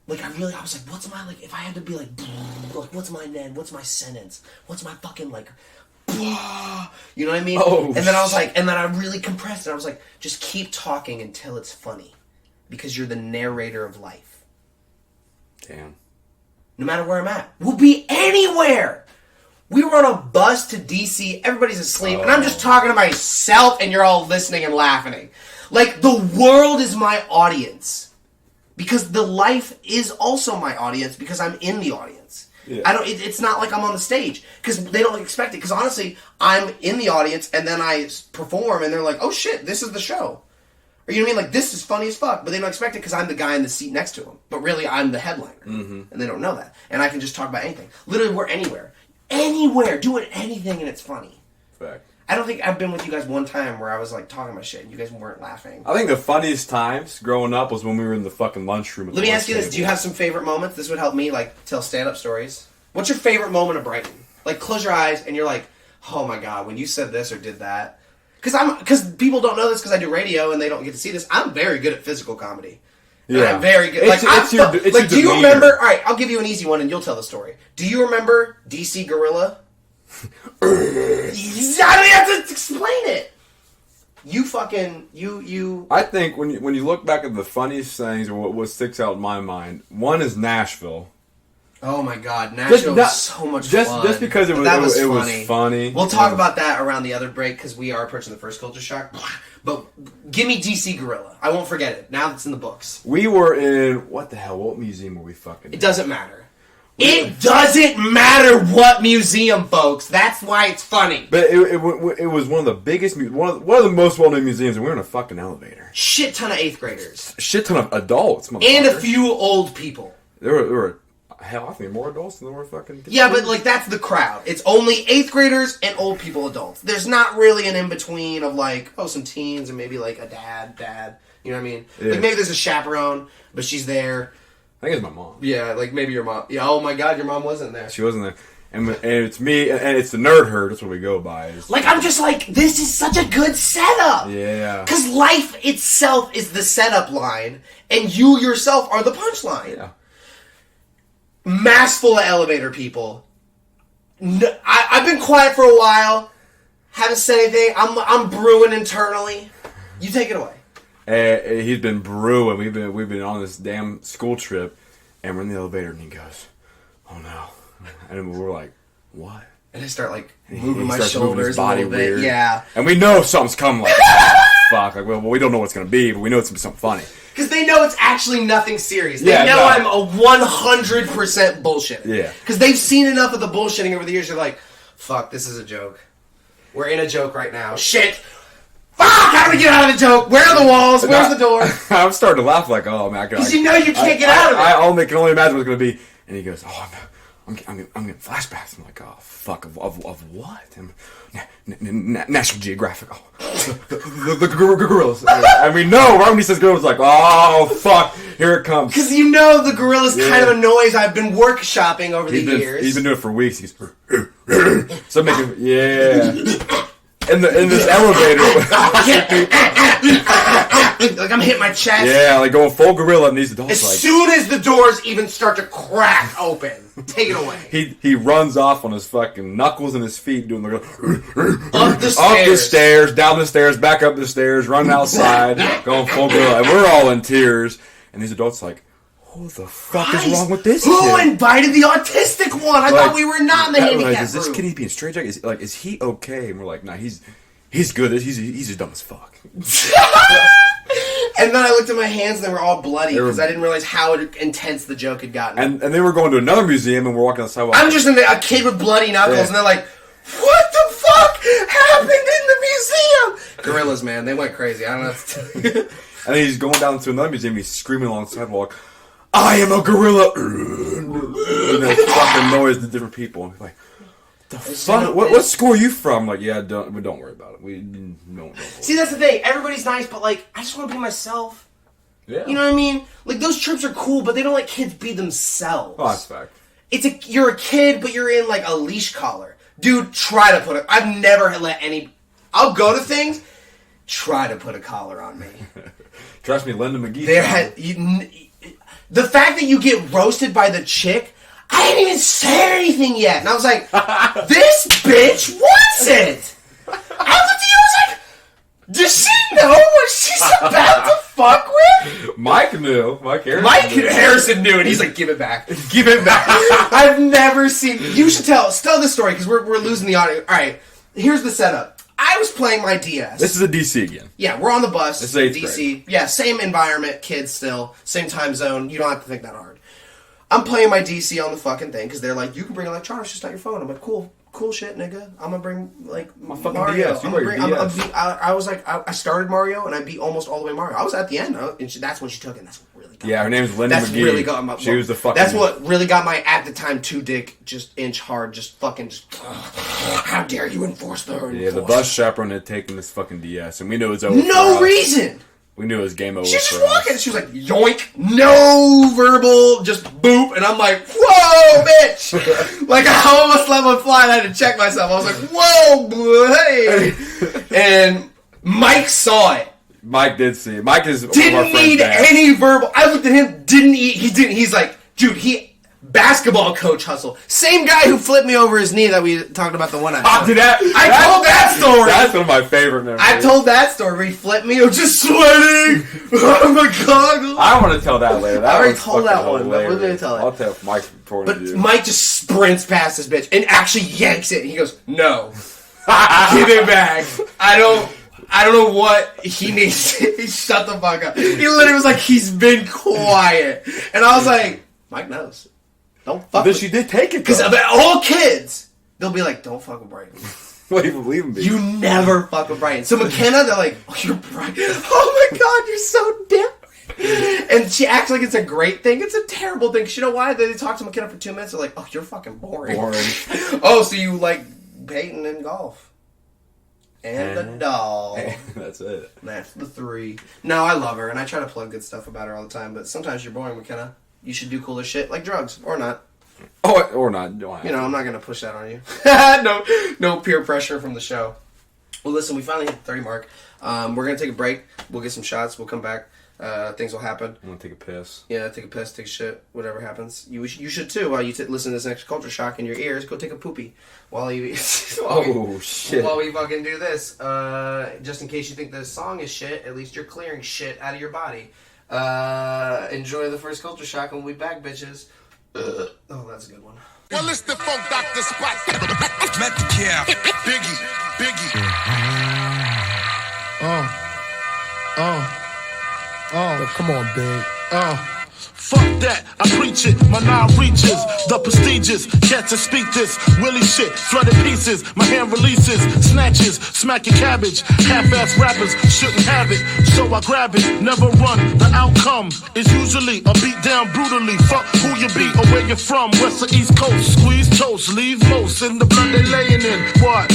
I was like, what's my, like, if I had to be like, what's my Nen, what's my sentence, what's my fucking, like, you know what I mean? Oh, and then I was like, and then I really compressed it, I was like, just keep talking until it's funny. Because you're the narrator of life. Damn. No matter where I'm at. We'll be anywhere! We were on a bus to DC, everybody's asleep, and I'm just talking to myself, and you're all listening and laughing. Like, the world is my audience. Because the life is also my audience, because I'm in the audience. Yeah. It's not like I'm on the stage, because they don't expect it. Because honestly, I'm in the audience, and then I perform, and they're like, oh shit, this is the show. Or you know what I mean? Like, this is funny as fuck. But they don't expect it because I'm the guy in the seat next to him. But really, I'm the headliner. Mm-hmm. And they don't know that. And I can just talk about anything. Literally, we're anywhere. Anywhere. Doing anything and it's funny. Fact. I don't think I've been with you guys one time where I was, like, talking my shit and you guys weren't laughing. I think the funniest times growing up was when we were in the fucking lunchroom. Let me ask you this. Do you have some favorite moments? This would help me, like, tell stand-up stories. What's your favorite moment of Brighton? Like, close your eyes and you're like, oh my god, when you said this or did that... Because people don't know this because I do radio and they don't get to see this. I'm very good at physical comedy. Yeah. And I'm very good. Do you remember? All right, I'll give you an easy one and you'll tell the story. Do you remember DC Gorilla? I don't have to explain it. You fucking you. I think when you look back at the funniest things or what sticks out in my mind, one is Nashville. Oh my god, Nashville was so much fun. Just because it was funny. We'll talk about that around the other break because we are approaching the first culture shock. But give me DC Gorilla. I won't forget it. Now it's in the books. We were in, what the hell, what museum were we fucking in? It doesn't matter. It doesn't matter what museum, folks. That's why it's funny. But it was one of the biggest, one of the most well-known museums, and we were in a fucking elevator. Shit ton of 8th graders. Shit ton of adults. And a few old people. There were hell, I think more adults than there were fucking... Yeah, but like that's the crowd. It's only 8th graders and old people, adults. There's not really an in-between of like, some teens and maybe like a dad. You know what I mean? Yeah. Like maybe there's a chaperone, but she's there. I think it's my mom. Yeah, like maybe your mom. Yeah, oh my god, your mom wasn't there. She wasn't there. And it's me, and it's the nerd herd. That's what we go by. Like, I'm just like, this is such a good setup. Yeah. Because life itself is the setup line, and you yourself are the punchline. Yeah. Mass full of elevator people. I've been quiet for a while. Haven't said anything. I'm brewing internally. You take it away. He's been brewing. We've been on this damn school trip, and we're in the elevator, and he goes, "Oh no!" And we're like, "What?" And I start like And moving my starts moving his shoulders body a little bit. weird. Yeah, and we know something's coming. Like, fuck. Like, well, we don't know what it's gonna be, but we know it's gonna be something funny. because they know it's actually nothing serious. They Yeah, know no. I'm a 100% bullshit. Yeah. Because they've seen enough of the bullshitting over the years. They're like, "Fuck, this is a joke. We're in a joke right now. Shit." Fuck! How do we get out of the joke? Where are the walls? Where's the door? I'm starting to laugh like, oh man, Because you know you can't get out of it. I can only imagine what it's gonna be. And he goes, oh, I'm getting flashbacks. I'm like, oh fuck, of what? National Geographic. Oh, the gorillas. And we know right when he says gorillas, like, oh fuck, here it comes. Because you know the gorilla's kind of a noise I've been workshopping over the years. He's been doing it for weeks. He's so making in this elevator. Like I'm hitting my chest. Yeah, like going full gorilla, and these adults As soon as the doors even start to crack open, take it away. He runs off on his fucking knuckles and his feet doing the Up the stairs, down the stairs, back up the stairs, running outside, going full gorilla, and we're all in tears. And these adults like, who the fuck is wrong with this Who kid? invited the autistic one? I thought we were not in the handicap Is this group. kid being straight jacket? Is he okay? And we're like, nah, he's good. He's just dumb as fuck. And then I looked at my hands and they were all bloody because I didn't realize how intense the joke had gotten. And they were going to another museum, and we're walking on the sidewalk. I'm just a kid with bloody knuckles, and they're like, "What the fuck happened in the museum?" Gorillas, man, they went crazy. I don't know what to tell you. And then he's going down to another museum. He's screaming along the sidewalk, "I am a gorilla!" And there's fucking noise to different people. And like, the fuck? What school are you from? Like, yeah, don't worry about it. We don't. See, that's the thing. Everybody's nice, but like, I just want to be myself. Yeah. You know what I mean? Like, those trips are cool, but they don't let kids be themselves. Oh, that's fact. You're a kid, but you're in like a leash collar. Dude, try to put it. I've never let I'll go to things. Try to put a collar on me. Trust me, Linda McGee. The fact that you get roasted by the chick, I didn't even say anything yet. And I was like, this bitch wants it. I looked at you, I was like, does she know what she's about to fuck with? Mike knew. Mike Harrison knew, and he's like, give it back. Give it back. I've never seen... You should tell this story, because we're losing the audio. All right, here's the setup. I was playing my DS. This is a DC again. Yeah, we're on the bus. This is 8th DC. grade. Yeah, same environment, kids still. Same time zone. You don't have to think that hard. I'm playing my DC on the fucking thing, because they're like, you can bring electronics, just not your phone. I'm like, cool shit, nigga. I'm gonna bring, like, my fucking Mario. DS. You bring your DS. I was like, I started Mario, and I beat almost all the way Mario. I was at the end, and that's when she took it, and that's what really got me. Yeah, her name is Linda That's McGee. really got my... She was the fucking... That's what really got my, at the time, 2 dick, just inch hard, just how dare you enforce the... Yeah, the bus chaperone had taken this fucking DS, and we knew it was over. No reason! We knew it was game over. She was just walking. She was like, yoink, no verbal, just boop. And I'm like, whoa, bitch. Like, I almost let one fly and I had to check myself. I was like, whoa, hey. And Mike saw it. Mike did see it. Mike is Didn't one of our friends' need dad. any verbal. I looked at him, he didn't. He's like, dude, basketball coach hustle. Same guy who flipped me over his knee that we talked about the one I I told that story. That's one of my favorite memories. I told that story where he flipped me. I was just sweating. Oh my god. I want to tell that later. I already told that one, but we're gonna tell it. I'll tell Mike's point But of view. Mike just sprints past this bitch and actually yanks it. And he goes, no. Give it back. I don't know what he needs. Shut the fuck up. He literally was like, he's been quiet. And I was like, Mike knows. Don't fuck But with she did take it, because though. all kids, they'll be like, don't fuck with Brighton. What do you believe in me? You never fuck with Brighton. So McKenna, they're like, oh, you're Brighton. Oh my God, you're so different. And she acts like it's a great thing. It's a terrible thing. 'Cause you know why? They talk to McKenna for 2 minutes. They're like, oh, you're fucking boring. Oh, so you like Peyton and golf. And the doll. That's it. That's the 3. No, I love her, and I try to plug good stuff about her all the time, but sometimes you're boring, McKenna. You should do cooler shit, like drugs, or not. Oh, or not. You don't have You know, to. I'm not going to push that on you. No peer pressure from the show. Well, listen, we finally hit the 30 mark. We're going to take a break. We'll get some shots. We'll come back. Things will happen. I'm going to take a piss. Yeah, take a piss, take a shit, whatever happens. You should too. While you listen to this next culture shock in your ears, go take a poopy while you Shit. while we fucking do this. Just in case you think this song is shit, at least you're clearing shit out of your body. Enjoy the first culture shock, and we'll be back, bitches. Oh, that's a good one. Well, it's the Funk Doctor Spot. Metcalf, Biggie. Come on, big. Fuck that, I preach it, my nine reaches, the prestigious, cats that speak this, Willie shit, flooded pieces, my hand releases, snatches, smack your cabbage, half-ass rappers shouldn't have it, so I grab it, never run, the outcome is usually a beat down brutally, fuck who you be or where you're from, west or east coast, squeeze toast, leave most in the blood they laying in, what,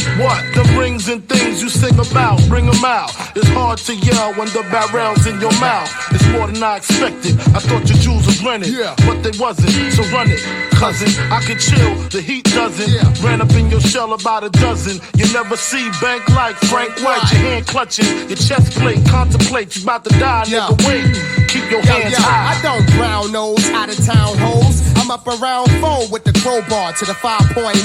the rings and things you sing about, bring them out, it's hard to yell when the barrel's in your mouth, it's more than I expected, I thought your jewels was rented, but they wasn't, so run it, cousin, I can chill, the heat doesn't, ran up in your shell about a dozen, you never see bank like Frank White, your hand clutching, your chest plate, contemplate, you about to die, nigga, wait, keep your hands high. I don't brown nose, out of town hoes, I'm up around 4 with the crowbar to the 5.0,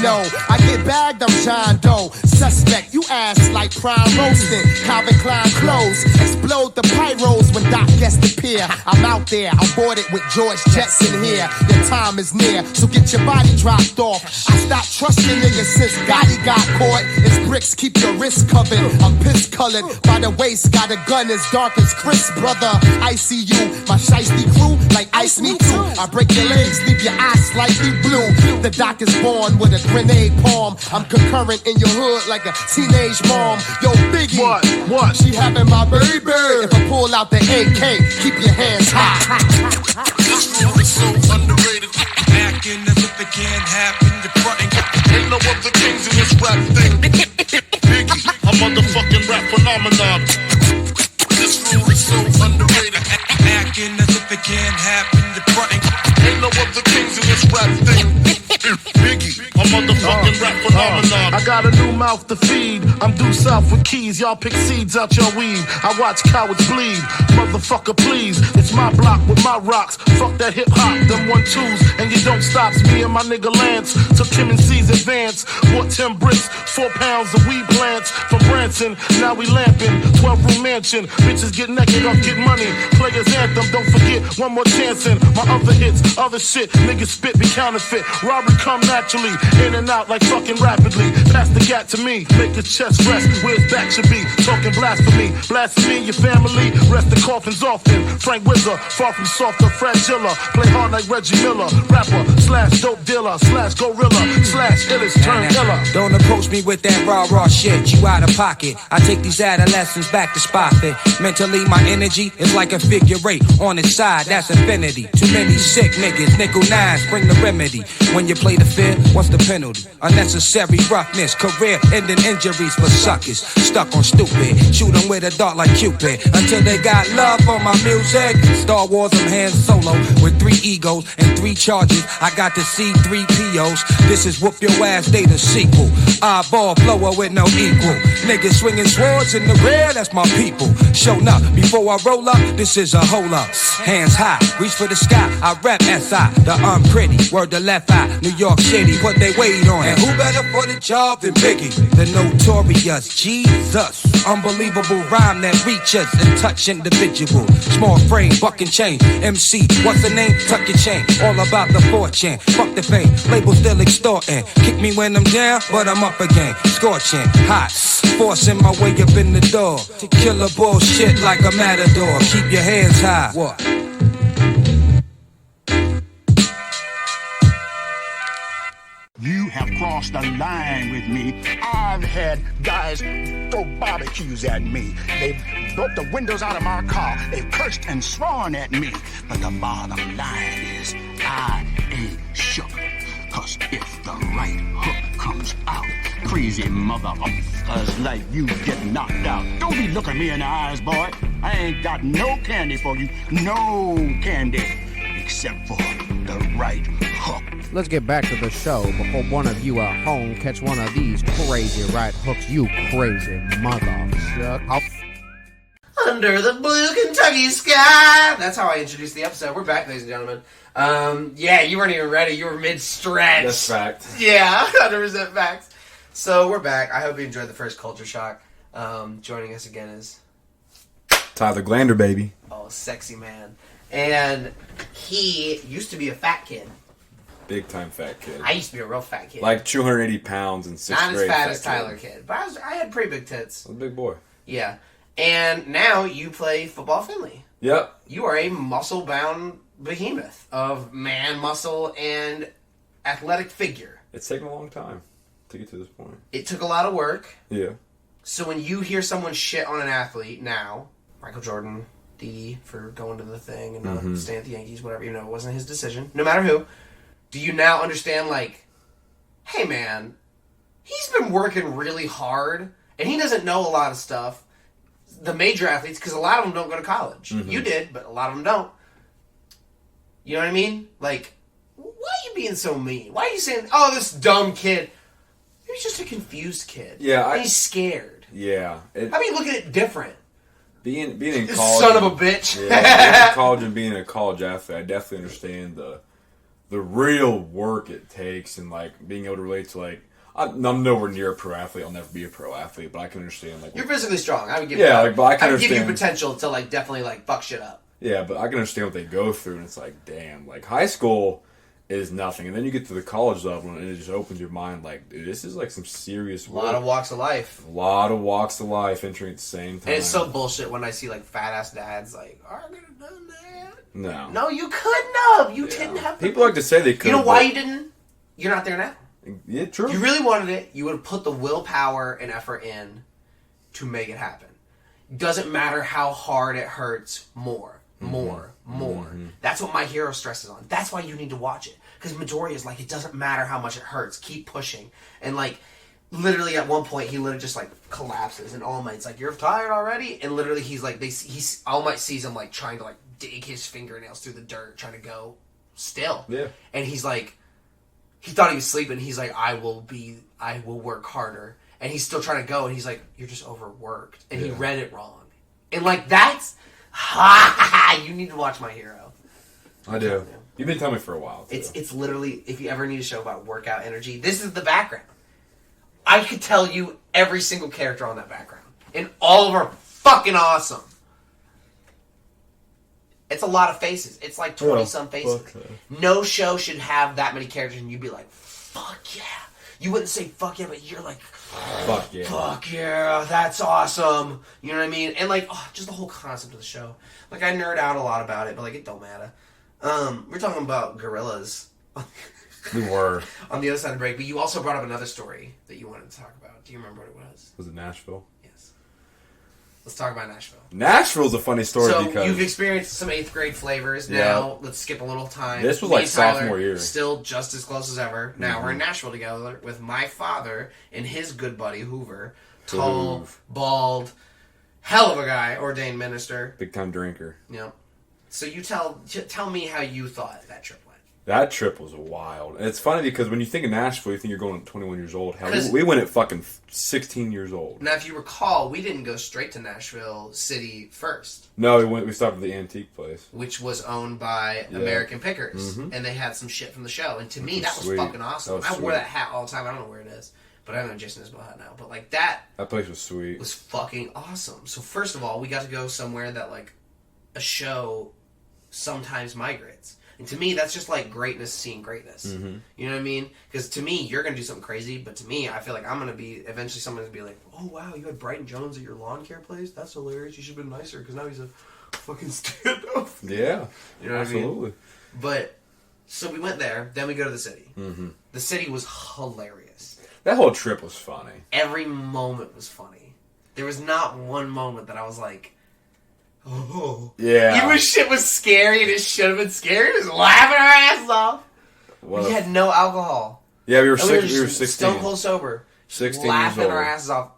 I get bagged, I'm John Doe, suspect, you ass like prime roasting, Calvin Klein clothes, explode the pyros when Doc gets the pier, I'm out there, I'm boarded with George Jetson here, your time is near, so get your body dropped off. I stopped trusting niggas since Gotti got caught. It's bricks, keep your wrist covered. I'm piss colored by the waist, got a gun as dark as Chris, brother. I see you, my shiesty crew, like ice me too. I break your legs, leave your eyes slightly blue. The doc is born with a grenade palm. I'm concurrent in your hood like a teenage mom. Yo, Biggie, What? She having my baby. If I pull out the AK, keep your hands high. This rule is so underrated. Acting as if it can't happen. You're fronting. Ain't no other kings in this rap thing. Biggie, a motherfucking rap phenomenon. This rule is so underrated. Acting as if it can't happen. You're fronting. Ain't no other kings in this rap thing. Biggie, a motherfucking rap phenomenon. I got a new mouth to feed. I'm due south with keys. Y'all pick seeds out your weed. I watch cowards bleed. Motherfucker, please. It's my block with my rocks. Fuck that hip hop, them 1-2s. And you don't stop. Me and my nigga Lance took Kim and C's advance. Bought 10 bricks, 4 pounds of weed plants from Branson. Now we lamping. 12-room mansion. Bitches get naked off get money. Players anthem. Don't forget one more chance in my other hits, other shit. Niggas spit be counterfeit. Robbery come naturally, in and out like fucking rapidly. Pass the gat to me, make his chest rest where his back should be. Talking blasphemy, blasphemy your family. Rest the coffins often. Frank Wizard, far from soft or fragile. Play hard like Reggie Miller. Rapper slash dope dealer slash gorilla slash illest turn iller. Don't approach me with that raw shit, you out of pocket. I take these adolescents back to spot it. Mentally, my energy is like a figure 8 on its side, that's infinity. Too many sick niggas, nickel nines, bring the remedy. When you play the field, what's the penalty? Unnecessary roughness, career ending injuries for suckers. Stuck on stupid, shoot them with a dart like Cupid. Until they got love for my music. Star Wars, I'm Han Solo with 3 egos and 3 charges. I got to see 3 POs. This is Whoop Your Ass Day, the sequel. Eyeball blower with no equal. Niggas swinging swords in the rear, that's my people. Showing up before I roll up, this is a hold up. Hands high, reach for the sky. I rap SI, the unpretty. Word the left eye, New York City, put they weight on. And who better for the job than Biggie? The notorious Jesus. Unbelievable rhyme that reaches and touch individual. Small frame, buck and chain. MC, what's the name? Tuck your chain. All about the fortune. Fuck the fame. Label still extorting. Kick me when I'm down, but I'm up again. Scorching, hot. Forcing my way up in the door. To kill a bullshit like a matador. Keep your hands high. What? have crossed the line with me. I've had guys throw barbecues at me. They've broke the windows out of my car. They've cursed and sworn at me. But the bottom line is, I ain't shook. Cause if the right hook comes out, crazy motherfuckers like you get knocked out. Don't be looking me in the eyes, boy. I ain't got no candy for you. No candy. Except for the right hook. Let's get back to the show before one of you at home catch one of these crazy right hooks, you crazy motherfucker. Under the blue Kentucky sky. That's how I introduced the episode. We're back, ladies and gentlemen. Yeah, you weren't even ready. You were mid-stretch. That's fact. Yeah, 100% facts. So we're back. I hope you enjoyed the first Culture Shock. Joining us again is Tyler Glander, baby. Oh, sexy man. And he used to be a fat kid. Big time fat kid. I used to be a real fat kid. Like 280 pounds in 6th grade. Not as fat as Tyler kid. But I had pretty big tits. I was a big boy. Yeah. And now you play football Finley. Yep. You are a muscle-bound behemoth of man muscle and athletic figure. It's taken a long time to get to this point. It took a lot of work. Yeah. So when you hear someone shit on an athlete now, Michael Jordan, D for going to the thing and not staying at the Yankees, whatever, it wasn't his decision, no matter who, do you now understand, like, hey man, he's been working really hard and he doesn't know a lot of stuff. The major athletes, because a lot of them don't go to college. You did, but a lot of them don't. You know what I mean? Like, why are you being so mean? Why are you saying, oh, this dumb kid? He's just a confused kid. Yeah. And he's scared. Yeah. How about you look at it different? Being in college. Son of a bitch. Yeah, being in college and being a college athlete, I definitely understand the real work it takes and, like, being able to relate to, like, I'm nowhere near a pro athlete. I'll never be a pro athlete, but I can understand, like... You're physically strong. I would give but I can I would understand. give you potential to, like, definitely, like, fuck shit up. Yeah, but I can understand what they go through, and it's like, damn. Like, high school is nothing, and then you get to the college level, and it just opens your mind, like, dude, this is, like, some serious work. A lot of walks of life. A lot of walks of life entering at the same time. And it's so bullshit when I see, like, fat-ass dads, like, I could have done that. No. No, you couldn't have. You didn't have to. People like to say they could. You know why you didn't? You're not there now. Yeah, true. You really wanted it, you would have put the willpower and effort in to make it happen. Doesn't matter how hard it hurts, more. That's what my hero stresses on. That's why you need to watch it. Because Midoriya is like, it doesn't matter how much it hurts, keep pushing. And like, literally at one point, he literally just like collapses, and All Might's like, you're tired already? And literally he's like, All Might sees him like trying to like dig his fingernails through the dirt, trying to go still. Yeah. And he's like, he thought he was sleeping. He's like, I will work harder. And he's still trying to go. And he's like, you're just overworked. And he read it wrong. And like, that's, you need to watch My Hero. I do. You've been telling me for a while, too. It's literally, if you ever need a show about workout energy, this is the background. I could tell you every single character on that background. And all of them are fucking awesome. It's a lot of faces. It's like 20-some faces. No show should have that many characters, and you'd be like, fuck yeah. You wouldn't say fuck yeah, but you're like, fuck yeah. Fuck yeah, that's awesome. You know what I mean? And like, just the whole concept of the show. Like, I nerd out a lot about it, but like, it don't matter. We're talking about gorillas. We were. On the other side of the break, but you also brought up another story that you wanted to talk about. Do you remember what it was? Was it Nashville? Yes. Let's talk about Nashville. Nashville's a funny story so because... you've experienced some 8th grade flavors. Now, let's skip a little time. This was Me like and Tyler, sophomore year. Still just as close as ever. Now we're in Nashville together with my father and his good buddy, Hoover. Tall, bald, hell of a guy, ordained minister. Big time drinker. Yep. So you tell me how you thought that trip went. That trip was wild. And it's funny because when you think of Nashville, you think you're going at 21 years old. Hell, we went at fucking 16 years old. Now, if you recall, we didn't go straight to Nashville City first. No, we stopped at the antique place. Which was owned by American Pickers. And they had some shit from the show. And to me, that was fucking awesome. I wore that hat all the time. I don't know where it is. But I don't know Jason Isbell hat now. But like that place was sweet. Was fucking awesome. So first of all, we got to go somewhere that like a show sometimes migrates. And to me, that's just like greatness seeing greatness. You know what I mean? Because to me, you're going to do something crazy, but to me, I feel like I'm going to be, eventually someone's going to be like, oh wow, you had Brighton Jones at your lawn care place? That's hilarious. You should have been nicer because now he's a fucking stand-up. Yeah. You know what I mean? Absolutely. But So we went there, then we go to the city. Mm-hmm. The city was hilarious. That whole trip was funny. Every moment was funny. There was not one moment that I was like, oh. Yeah. Even when shit was scary and it should have been scary, we was laughing our asses off. We had no alcohol. Yeah, we were And 16. Stone cold sober. 16 laughing years old. our asses off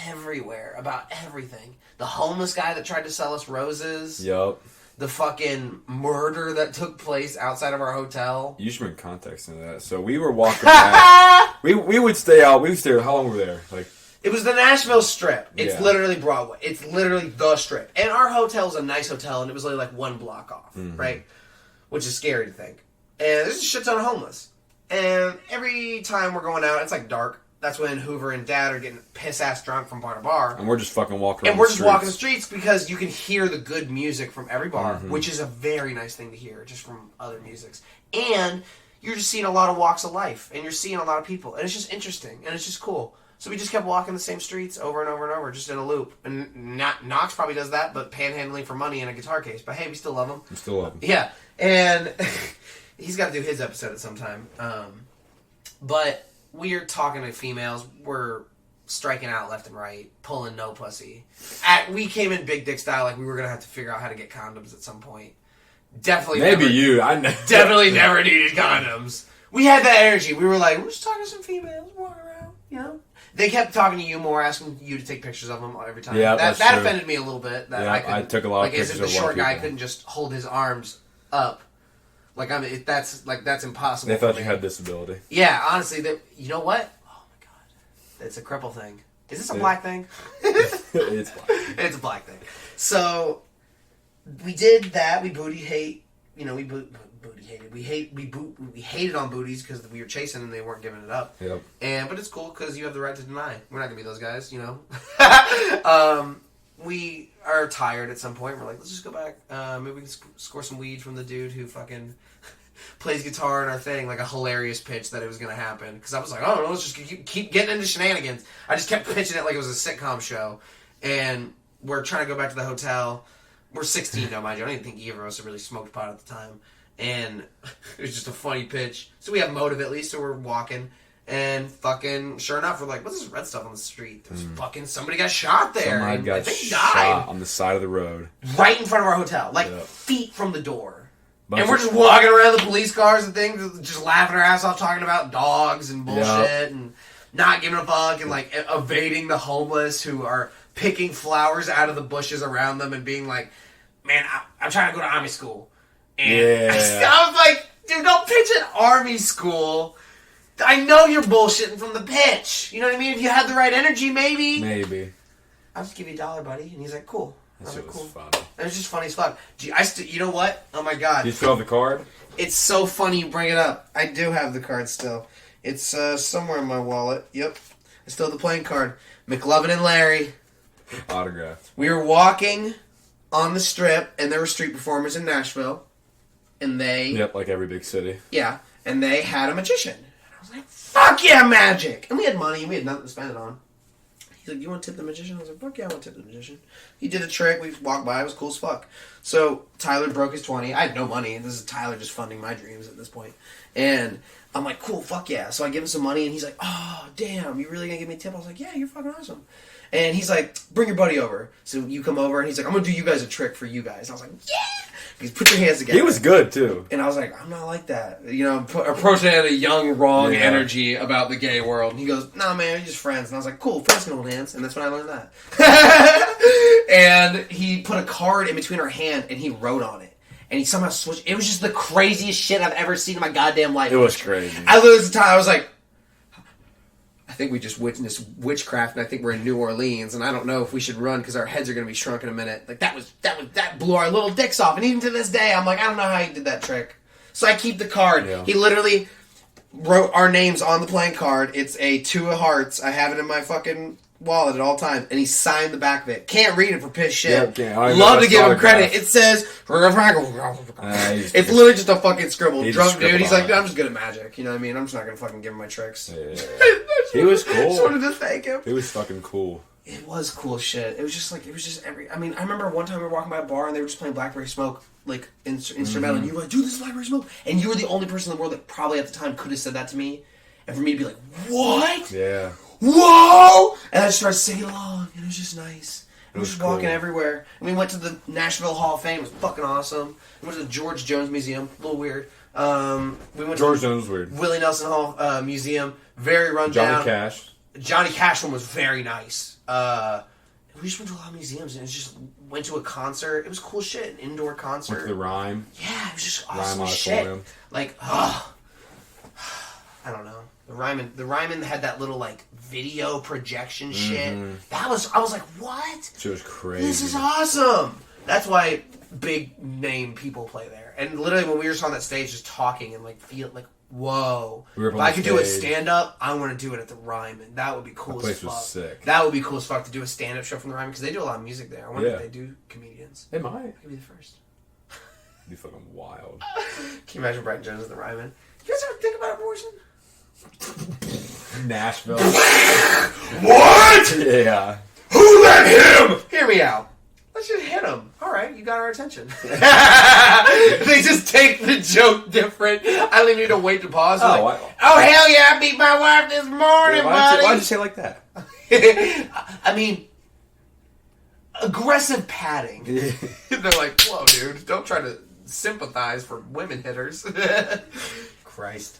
everywhere about everything. The homeless guy that tried to sell us roses. Yup. The fucking murder that took place outside of our hotel. You should bring context into that. So we were walking back. we would stay out. We would stay. How long were we there? Like, it was the Nashville Strip. It's Yeah. literally Broadway. It's literally the Strip. And our hotel's a nice hotel, and it was only like one block off, right? Which is scary to think. And there's a shit ton of homeless. And every time we're going out, it's like dark. That's when Hoover and Dad are getting piss-ass drunk from bar to bar. and we're just fucking walking around. And we're just streets. walking the streets because you can hear the good music from every bar, which is a very nice thing to hear, just from other musics. And you're just seeing a lot of walks of life, and you're seeing a lot of people, and it's just interesting, and it's just cool. So we just kept walking the same streets over and over and over, just in a loop. And Knox probably does that, but panhandling for money in a guitar case. But hey, we still love him. We still love him. Yeah, and he's got to do his episode at some time. But we're talking to females. We're striking out left and right, pulling no pussy. We came in big dick style, like we were gonna have to figure out how to get condoms at some point. Definitely, Maybe never, you. definitely never needed condoms. We had that energy. We were like, we're just talking to some females, walking around, you know. They kept talking to you more, asking you to take pictures of them every time. Yeah, that true. offended me a little bit. That Yeah, I took a lot of like, as if pictures the of a lot short of guy people. couldn't just hold his arms up. Like that's impossible. They thought for you me. had disability. Yeah, honestly, you know what? Oh my god, it's a cripple thing. Is this a black thing? It's black. It's a black thing. So we did that. We booty hate. You know, we booty hated. We hated on booties because we were chasing and they weren't giving it up. Yep. But it's cool because you have the right to deny. We're not gonna be those guys, you know. We are tired at some point. We're like, let's just go back. Maybe we can score some weed from the dude who fucking plays guitar in our thing, like a hilarious pitch that it was going to happen. Because I was like, oh, no, let's just keep getting into shenanigans. I just kept pitching it like it was a sitcom show. And we're trying to go back to the hotel. We're 16 now, mind you. I don't even think either of us had really smoked pot at the time. And it was just a funny pitch. So we have motive at least, so we're walking. And fucking, sure enough, we're like, what's this red stuff on the street? There's fucking, somebody got shot there. Somebody and got I think shot died. on the side of the road. Right in front of our hotel. Like, Yep. feet from the door. Bunch And we're of- just walking around the police cars and things, just laughing our ass off, talking about dogs and bullshit, Yep. and not giving a fuck, and like evading the homeless who are picking flowers out of the bushes around them and being like, man, I'm trying to go to army school. And Yeah. I was like, dude, don't pitch an army school. I know you're bullshitting from the pitch. You know what I mean? If you had the right energy, maybe. Maybe. I'll just give you $1, buddy. And he's like, cool. That I was shit like, was cool. funny. It was just funny as fuck. Gee, you know what? Oh my god. You still have the card? It's so funny you bring it up. I do have the card still. It's somewhere in my wallet. Yep. I still have the playing card. McLovin and Larry. Autographed. We were walking on the strip, and there were street performers in Nashville. And they... Yep, like every big city. Yeah. And they had a magician. And I was like, fuck yeah, magic! And we had money, and we had nothing to spend it on. He's like, you want to tip the magician? I was like, fuck yeah, I want to tip the magician. He did a trick, we walked by, it was cool as fuck. So, Tyler broke his 20. I had no money, this is Tyler just funding my dreams at this point. And I'm like, cool, fuck yeah. So I give him some money, and he's like, oh, damn, you really gonna give me a tip? I was like, yeah, you're fucking awesome. And he's like, bring your buddy over. So you come over, and he's like, I'm gonna do you guys a trick for you guys. And I was like, yeah! He's put your hands together. He was good, too. And I was like, I'm not like that. You know, approaching it at a young, wrong Yeah. energy about the gay world. And he goes, nah, man, you're just friends. And I was like, cool, friends can hold hands. And that's when I learned that. And he put a card in between our hand, and he wrote on it. And he somehow switched. It was just the craziest shit I've ever seen in my goddamn life. It was crazy. I literally, at the time, I was like, I think we just witnessed witchcraft, and I think we're in New Orleans, and I don't know if we should run because our heads are going to be shrunk in a minute. Like that blew our little dicks off, and even to this day, I'm like, I don't know how he did that trick. So I keep the card. Yeah. He literally wrote our names on the playing card. It's a 2 of hearts. I have it in my fucking wallet at all times, and he signed the back of it. Can't read it for piss shit. Yeah, I Love to that's give him autograph. credit. It says it's literally just a fucking scribble. He just Drunk dude. scribbled He's on like, it. I'm just good at magic. You know what I mean? I'm just not gonna fucking give him my tricks. Yeah. He was cool. Just wanted to thank him. He was fucking cool. It was cool shit. It was just every. I mean, I remember one time we were walking by a bar and they were just playing Blackberry Smoke, like instrumental, and you were like, dude, this is Blackberry Smoke. And you were the only person in the world that probably at the time could have said that to me. And for me to be like, what? Yeah. Whoa! And I just started singing along, and it was just nice. We were just cool. walking everywhere. And we went to the Nashville Hall of Fame. It was fucking awesome. We went to the George Jones Museum. A little weird. We went George to Jones was weird. Willie Nelson Hall Museum. Very run down. Johnny Cash one was very nice. We just went to a lot of museums and just went to a concert. It was cool shit. An indoor concert. Went to the Rhyme. Yeah, it was just Rhyme awesome Auditorium. shit. Like, I don't know. The Ryman had that little like video projection shit. I was like, what? It was crazy. This is awesome. That's why big name people play there. And literally when we were just on that stage just talking and like feel like, whoa. If I could do a stand up, I want to do it at the Ryman. That would be cool as fuck. Was sick. That would be cool as fuck to do a stand up show from the Ryman because they do a lot of music there. I wonder if they do comedians. They might. Could be the first. It'd be fucking wild. Can you imagine Brian Jones at the Ryman? You guys ever think about abortion? Nashville. What? Yeah. Who let him? Hear me out. Let's just hit him. All right, you got our attention. They just take the joke different. I don't even need to wait to pause. Oh, like, oh hell yeah! I beat my wife this morning, buddy. Why'd you say it like that? I mean, aggressive padding. They're like, whoa, dude, don't try to sympathize for women hitters. Christ.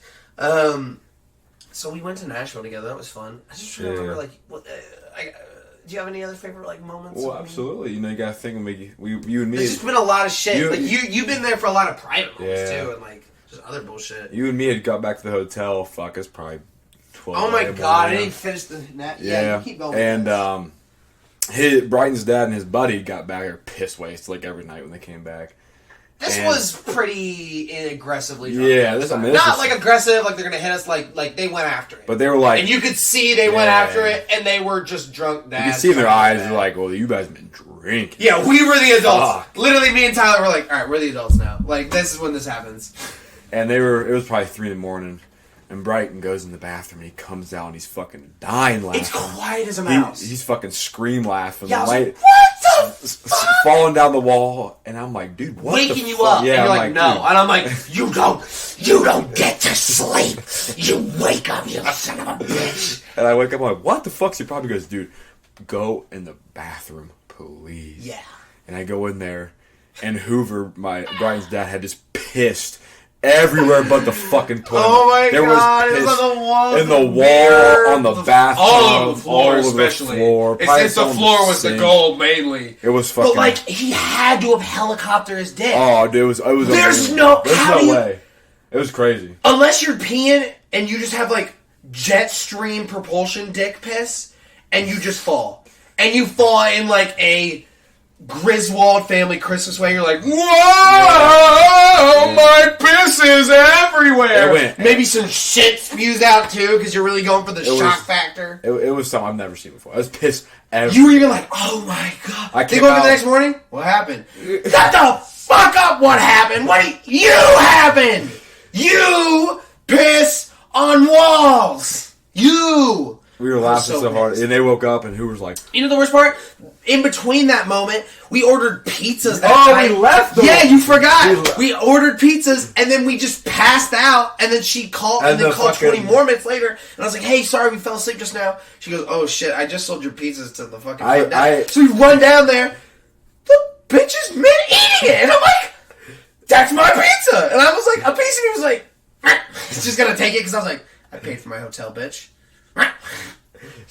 So we went to Nashville together. That was fun. I just trying to remember, like, do you have any other favorite like moments? Well, absolutely. You know, you gotta think of you and me. There's just been a lot of shit. You've been there for a lot of private moments too, and like just other bullshit. You and me had got back to the hotel. Fuck, it's probably 12. Oh my god, I didn't finish the net. Yeah, you keep going. And Brighton's dad and his buddy got back there pissed waste like every night when they came back. This was pretty aggressively drunk. Yeah, not like aggressive, like they're gonna hit us, like they went after it. But they were like, and you could see they went after it, and they were just drunk. You could see in their eyes, they're like, "Well, you guys been drinking." Yeah, we were the adults. Fuck. Literally, me and Tyler were like, "All right, we're the adults now. Like, this is when this happens." And it was probably 3 a.m. And Brighton goes in the bathroom and he comes out and he's fucking dying laughing. It's quiet as a mouse. He's fucking scream laughing. Yeah, I was like, what the fuck? Falling down the wall. And I'm like, dude, what waking the you fuck? up. Yeah, and you're like, no. Dude. And I'm like, you don't get to sleep. You wake up, you son of a bitch. And I wake up, I'm like, what the fuck? So he probably goes, dude, go in the bathroom, please. Yeah. And I go in there, and Hoover, Brian's dad, had just pissed everywhere but the fucking toilet. Oh my god, it was on the wall. In the wall, on the bathroom. All over the floor, all over especially. The floor. It's the floor was the goal, mainly. It was fucking... But, like, he had to have helicoptered his dick. Oh, dude, it was There's no way. It was crazy. Unless you're peeing and you just have, like, jet stream propulsion dick piss, and you just fall. And you fall in, like, a Griswold family Christmas way. You're like, whoa, my piss is everywhere. Maybe some shit spews out too because you're really going for the shock factor. It was something I've never seen before. I was pissed everywhere. You were even like, oh my god. They go up the next morning? What happened? Shut the fuck up, what happened? You happened? You piss on walls. You. We were laughing so hard, and they woke up, and Hoover's like... You know the worst part? In between that moment, we ordered pizzas that night. We left them. Yeah, you forgot. We ordered pizzas, and then we just passed out, and then she called, and then called 20 more minutes later, and I was like, hey, sorry, we fell asleep just now. She goes, oh, shit, I just sold your pizzas to the fucking front desk. So we run down there, the bitch is eating it, and I'm like, that's my pizza. And I was like, a piece of me was like, it's just gonna take it, because I was like, I paid for my hotel, bitch.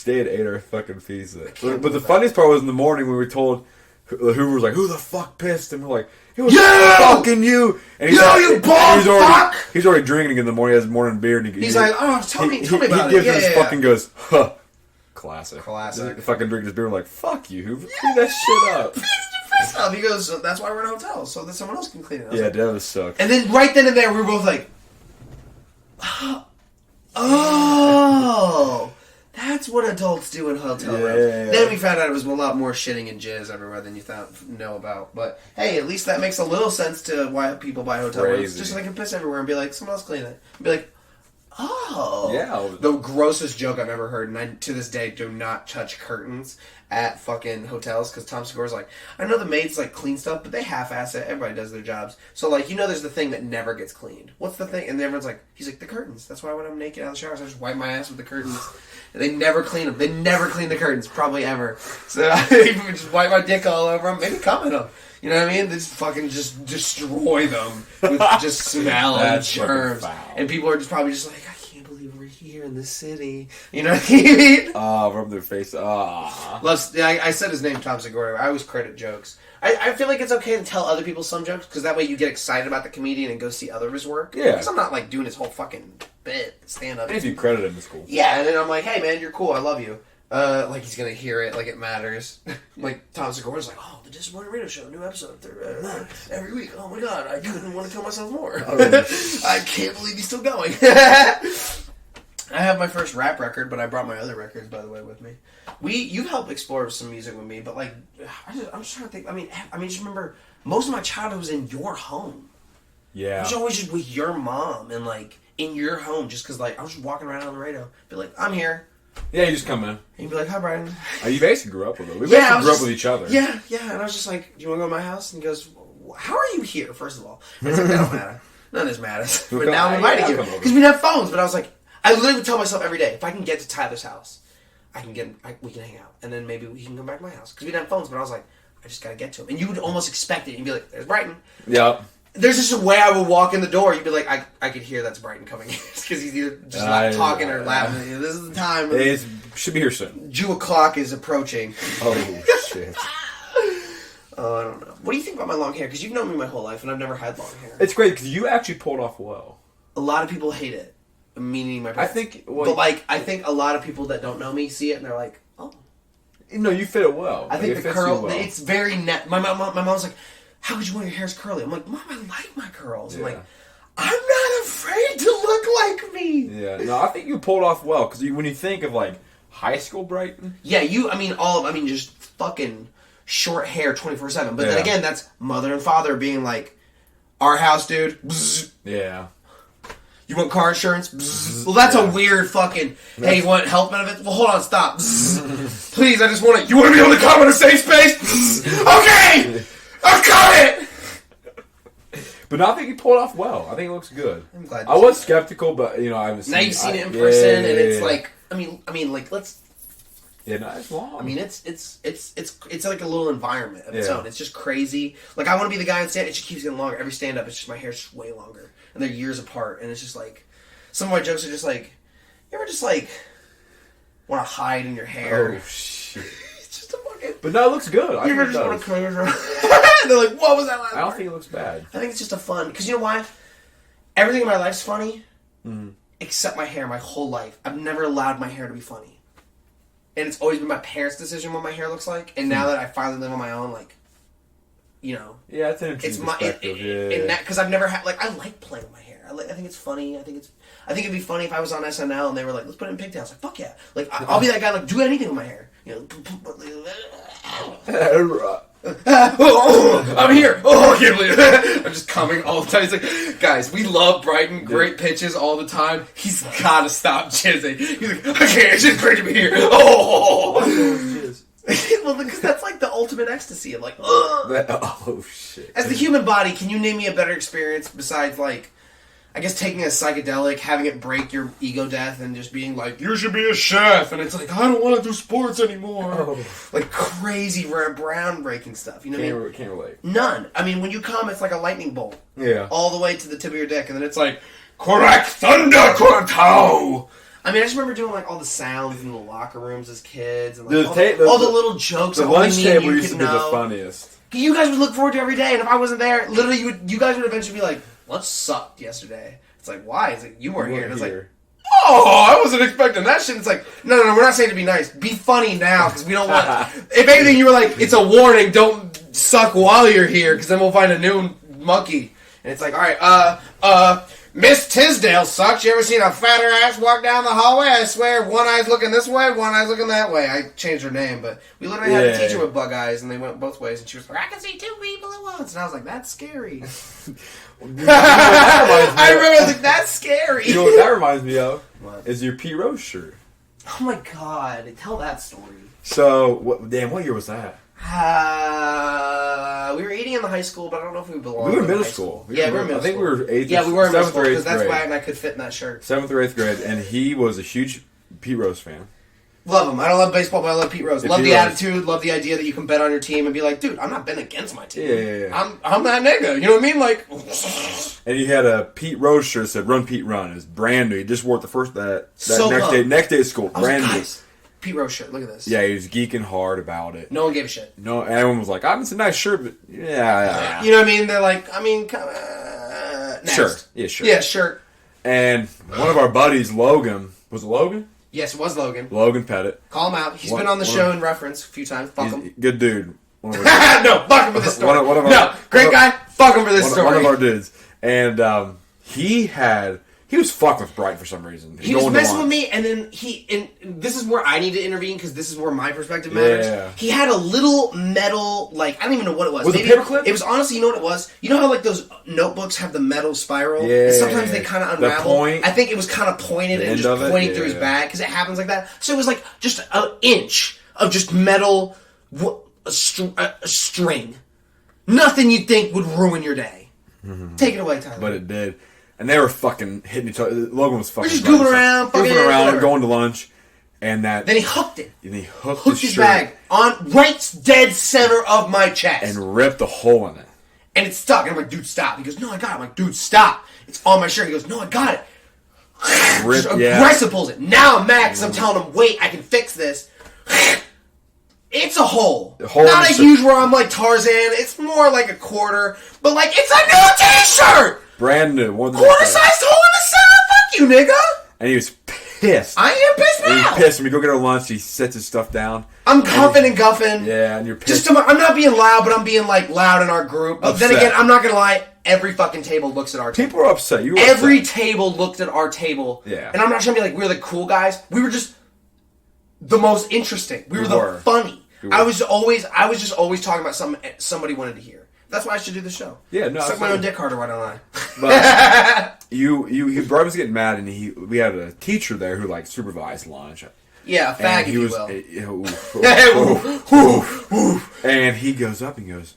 They had ate our fucking pizza. But the funniest part was in the morning when we were told, Hoover was like, who the fuck pissed? And we're like, it was fucking you! And he's you bald fuck! He's already drinking in the morning. He has morning beer. And he's like, oh, tell me about it. He gives his fucking goes, huh. Classic. Classic. Fucking drinking his beer. We're like, fuck you, Hoover. Clean that shit up. He goes, that's why we're in a hotel, so that someone else can clean it. Yeah, that was sucked. And then right then and there, we were both like, oh, that's what adults do in hotel rooms. Yeah. Then we found out it was a lot more shitting and jizz everywhere than you know about. But hey, at least that makes a little sense to why people buy hotel rooms. Just so they can piss everywhere and be like, someone else clean it. And be like, Oh. Yeah. The grossest joke I've ever heard, and I, to this day, do not touch curtains at fucking hotels, because Tom Segura's like, I know the maids, like, clean stuff, but they half-ass it. Everybody does their jobs. So, like, you know there's the thing that never gets cleaned. What's the thing? And everyone's like, he's like, the curtains. That's why when I'm naked out of the showers, I just wipe my ass with the curtains. And they never clean them. They never clean the curtains, probably ever. So I even just wipe my dick all over them, maybe cum in them. You know what I mean? They just fucking just destroy them with just smell and germs. And people are just probably just like, I can't believe we're here in this city. You know what I mean? Rub their face. I said his name, Tom Segura. I always credit jokes. I feel like it's okay to tell other people some jokes, because that way you get excited about the comedian and go see other of his work. Yeah. Because I'm not, like, doing his whole fucking bit, stand-up. If you credit him, it's cool. Yeah, and then I'm like, hey, man, you're cool. I love you. Like, he's gonna hear it, like it matters. Like, Tom Segura's like, oh, the Disappointing Radio Show, new episode every week. Oh my god, I couldn't want to kill myself more. I can't believe he's still going. I have my first rap record, but I brought my other records, by the way, with me. You helped explore some music with me, but, like, I'm just trying to think. I mean, just remember, most of my childhood was in your home. Yeah. I was always just with your mom and, like, in your home, just because, like, I was just walking around on the radio, be like, I'm here. Yeah, you just come in. And you'd be like, hi, Brian. You basically grew up with it. We basically grew up with each other. Yeah, and I was just like, do you want to go to my house? And he goes, how are you here, first of all? And I was like, that don't matter. None of this matters. But now I'm inviting you. Because we didn't have phones, but I was like, I literally would tell myself every day, if I can get to Tyler's house, we can hang out. And then maybe he can come back to my house. Because we didn't have phones, but I was like, I just got to get to him. And you would almost expect it. You'd be like, there's Brighton. Yeah. There's just a way I would walk in the door. You'd be like, I could hear that's Brighton coming in. Because he's either just not talking or laughing. This is the time. It should be here soon. Jew o'clock is approaching. Oh, shit. I don't know. What do you think about my long hair? Because you've known me my whole life, and I've never had long hair. It's great, because you actually pulled off well. A lot of people hate it. Meaning my parents. I think... But, like, I think a lot of people that don't know me see it, and they're like, oh. No, you fit it well. I think the curl... Well. It's very... My mom's like, how could you want your hair's curly? I'm like, Mom, I like my curls. Yeah. I'm like, I'm not afraid to look like me. Yeah, no, I think you pulled off well, because when you think of, like, high school Brighton... Yeah, just fucking short hair 24/7. But then again, that's mother and father being like, our house, dude. Bzz. Yeah. You want car insurance? Bzz. Well, that's a weird fucking... Hey, you want health benefits? Well, hold on, stop. Bzz. Please, I just want to... You want to be able to come in a safe space? Bzz. Okay! I've got it! But no, I think you pulled off well. I think it looks good. I'm glad. I was skeptical, but, you know, I haven't seen it. Now you've seen it in person, and it's like... I mean, like, let's... Yeah, no, it's long. I mean, it's like a little environment of its own. It's just crazy. Like, I want to be the guy on stand. It just keeps getting longer. Every stand-up, it's just my hair's just way longer. And they're years apart. And it's just like... Some of my jokes are just like... You ever just, like... Want to hide in your hair? Oh, shit. It's just a fucking... But no, it looks good. You ever just want to curl your hair? They're like, what was that last I don't think it looks bad. I think it's just a fun... Because you know why? Everything in my life's funny. Except my hair, my whole life. I've never allowed my hair to be funny. And it's always been my parents' decision what my hair looks like. And now that I finally live on my own, like, you know. Yeah, it's an interesting perspective. Because I've never had, like, I like playing with my hair. I think it's funny. I think it'd be funny if I was on SNL and they were like, let's put it in pigtails. Like, fuck yeah. Like, I'll be that guy, like, do anything with my hair. You know. I'm here. Oh, I can't believe it. I'm just coming all the time. It's like, guys, we love Brighton. Great pitches all the time. He's gotta stop jizzing. He's like, I can't. It's just great to be here. Oh. Well, because that's like the ultimate ecstasy. I'm like, ugh. Oh, shit. As the human body, can you name me a better experience besides, like, I guess taking a psychedelic, having it break your ego death, and just being like, you should be a chef, and it's like, I don't want to do sports anymore. Oh. Like crazy, groundbreaking stuff. You know what I mean? Can't relate. None. I mean, when you come, it's like a lightning bolt. Yeah. All the way to the tip of your dick, and then it's like, correct thunder, Corto! I mean, I just remember doing like all the sounds in the locker rooms as kids, and like all the little jokes. The lunch table used to be the funniest. You guys would look forward to every day, and if I wasn't there, literally, you guys would eventually be like, lunch sucked yesterday. It's like, why? It's like, you weren't here. And it's like, oh, I wasn't expecting that shit. It's like, no, we're not saying to be nice. Be funny now, because we don't want... If anything, you were like, it's a warning, don't suck while you're here, because then we'll find a new monkey. And it's like, all right, Miss Tisdale sucks. You ever seen a fatter ass walk down the hallway? I swear, one eye's looking this way, one eye's looking that way. I changed her name, but we literally had a teacher with bug eyes, and they went both ways, and she was like, I can see two people at once. And I was like, that's scary. I remember, I was like, that's scary. You know what that reminds me of? What? Is your Pete Rose shirt. Oh my god, tell that story. So, what year was that? We were eating in the high school, but I don't know if we belonged. We were in middle school. Yeah, we were in middle school. I think we were 8th. Yeah, we were in middle school because that's grade. why I could fit in that shirt. 7th or 8th grade, and he was a huge Pete Rose fan. Love him. I don't love baseball, but I love Pete Rose. Yeah, love Pete the Rose. attitude. Love the idea that you can bet on your team and be like, dude, I'm not betting against my team. Yeah. I'm that nigga. You know what I mean? Like. And he had a Pete Rose shirt that said "Run Pete Run." It was brand new. He just wore it the first So next day at school. Brand new. Pete Rose shirt. Look at this. Yeah, he was geeking hard about it. No one gave a shit. No, and everyone was like, "It's a nice shirt," but yeah. You know what I mean? They're like, next. Sure. Yeah, sure. Yeah, sure. And one of our buddies, Logan, was it Logan? Yes, it was Logan. Logan Pettit. Call him out. He's been on the show in reference a few times. Fuck him. Good dude. No, fuck him for this story. Great guy. Fuck him for this story. One of our dudes. And he was fucking with Bright for some reason. He was messing with me, and then this is where I need to intervene because this is where my perspective matters. Yeah. He had a little metal, like, I don't even know what it was. Was it a paperclip? It was honestly, you know what it was? You know how, like, those notebooks have the metal spiral? Yeah. And sometimes they kind of unravel? The point. I think it was kind of pointed and just pointing through his bag because it happens like that. So it was like just an inch of just metal a string. Nothing you'd think would ruin your day. Mm-hmm. Take it away, Tyler. But it did. And they were fucking hitting each other. Logan was fucking... We're just goofing around. Goofing around, going to lunch. And then he hooked it. And he hooked his bag on right dead center of my chest. And ripped a hole in it. And it's stuck. And I'm like, dude, stop. He goes, no, I got it. I'm like, dude, stop. It's on my shirt. He goes, no, I got it. Just aggressive pulls it. Now I'm mad because I'm telling him, wait, I can fix this. It's a hole. Not a huge where I'm like Tarzan. It's more like a quarter. But like, it's a new t-shirt. Brand new. Quarter-sized hole in the center. Fuck you, nigga. And he was pissed. I am pissed now. He's pissed. When we go get our lunch, he sets his stuff down. I'm cuffing and guffing. Yeah, and you're pissed. I'm not being loud, but I'm being like loud in our group. But then again, I'm not gonna lie. Every fucking table looks at our table. People are upset. Every table looked at our table. Yeah. And I'm not trying to be like we're the cool guys. We were just the most interesting. We were the funny. I was just always talking about something somebody wanted to hear. That's why I should do the show. Yeah, no. Suck my own dick harder, why don't I? But Brian was getting mad, and we had a teacher there who like supervised lunch. Yeah, a fag, if you will. And he goes up and goes,